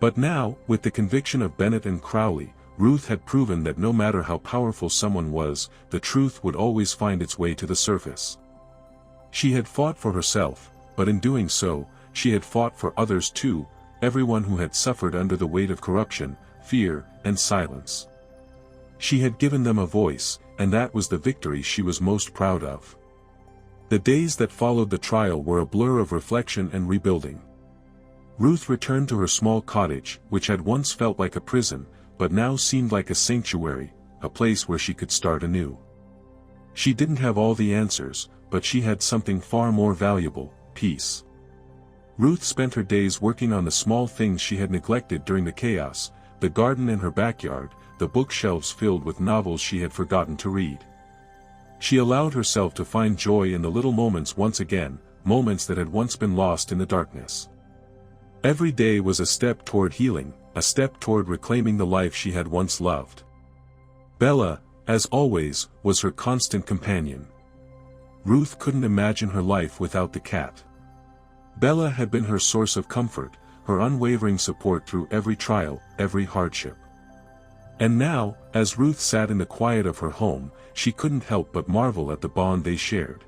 But now, with the conviction of Bennett and Crowley, Ruth had proven that no matter how powerful someone was, the truth would always find its way to the surface. She had fought for herself, but in doing so, she had fought for others too, everyone who had suffered under the weight of corruption, fear, and silence. She had given them a voice, and that was the victory she was most proud of. The days that followed the trial were a blur of reflection and rebuilding. Ruth returned to her small cottage, which had once felt like a prison, but now seemed like a sanctuary, a place where she could start anew. She didn't have all the answers, but she had something far more valuable: peace. Ruth spent her days working on the small things she had neglected during the chaos, the garden in her backyard, the bookshelves filled with novels she had forgotten to read. She allowed herself to find joy in the little moments once again, moments that had once been lost in the darkness. Every day was a step toward healing, a step toward reclaiming the life she had once loved. Bella, as always, was her constant companion. Ruth couldn't imagine her life without the cat. Bella had been her source of comfort, her unwavering support through every trial, every hardship. And now, as Ruth sat in the quiet of her home, she couldn't help but marvel at the bond they shared.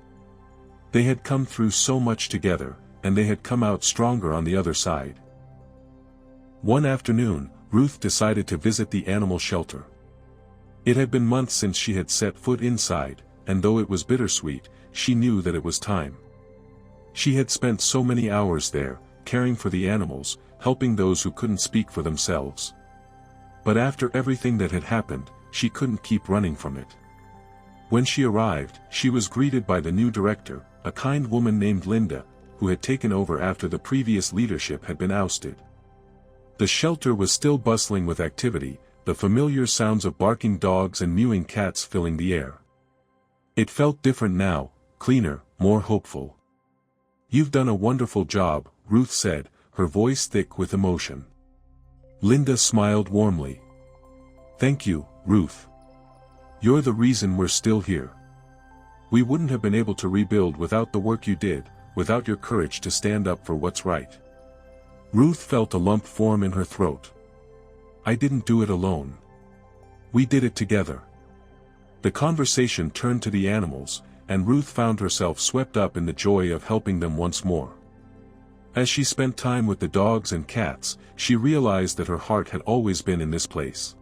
They had come through so much together, and they had come out stronger on the other side. One afternoon, Ruth decided to visit the animal shelter. It had been months since she had set foot inside, and though it was bittersweet, she knew that it was time. She had spent so many hours there, caring for the animals, helping those who couldn't speak for themselves. But after everything that had happened, she couldn't keep running from it. When she arrived, she was greeted by the new director, a kind woman named Linda, who had taken over after the previous leadership had been ousted. The shelter was still bustling with activity, the familiar sounds of barking dogs and mewing cats filling the air. It felt different now, cleaner, more hopeful. "You've done a wonderful job," Ruth said, her voice thick with emotion. Linda smiled warmly. "Thank you, Ruth. You're the reason we're still here. We wouldn't have been able to rebuild without the work you did, without your courage to stand up for what's right." Ruth felt a lump form in her throat. "I didn't do it alone. We did it together." The conversation turned to the animals, and Ruth found herself swept up in the joy of helping them once more. As she spent time with the dogs and cats, she realized that her heart had always been in this place.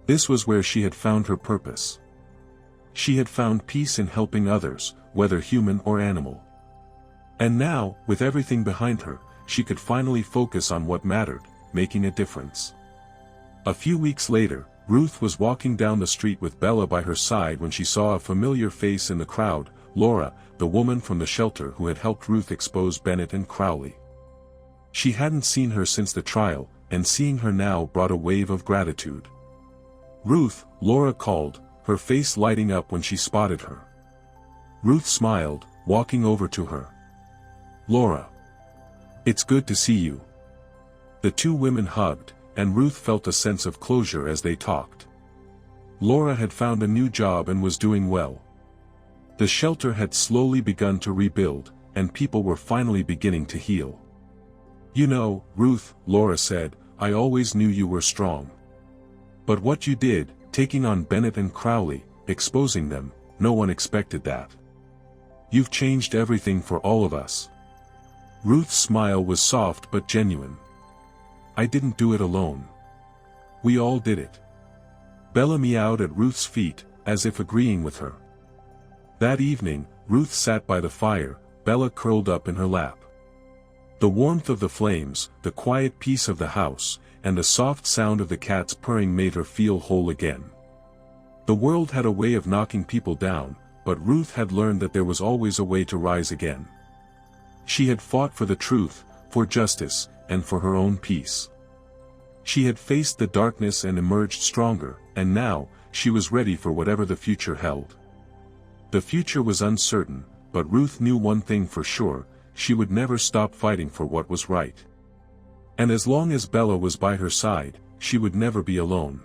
This was where she had found her purpose. She had found peace in helping others, whether human or animal. And now, with everything behind her, she could finally focus on what mattered, making a difference. A few weeks later, Ruth was walking down the street with Bella by her side when she saw a familiar face in the crowd, Laura, the woman from the shelter who had helped Ruth expose Bennett and Crowley. She hadn't seen her since the trial, and seeing her now brought a wave of gratitude. "Ruth," Laura called, her face lighting up when she spotted her. Ruth smiled, walking over to her. "Laura. It's good to see you." The two women hugged, and Ruth felt a sense of closure as they talked. Laura had found a new job and was doing well. The shelter had slowly begun to rebuild, and people were finally beginning to heal. "You know, Ruth," Laura said, "I always knew you were strong. But what you did, taking on Bennett and Crowley, exposing them, no one expected that. You've changed everything for all of us." Ruth's smile was soft but genuine. "I didn't do it alone. We all did it." Bella meowed at Ruth's feet, as if agreeing with her. That evening, Ruth sat by the fire, Bella curled up in her lap. The warmth of the flames, the quiet peace of the house, and the soft sound of the cat's purring made her feel whole again. The world had a way of knocking people down, but Ruth had learned that there was always a way to rise again. She had fought for the truth, for justice, and for her own peace. She had faced the darkness and emerged stronger, and now, she was ready for whatever the future held. The future was uncertain, but Ruth knew one thing for sure: she would never stop fighting for what was right. And as long as Bella was by her side, she would never be alone.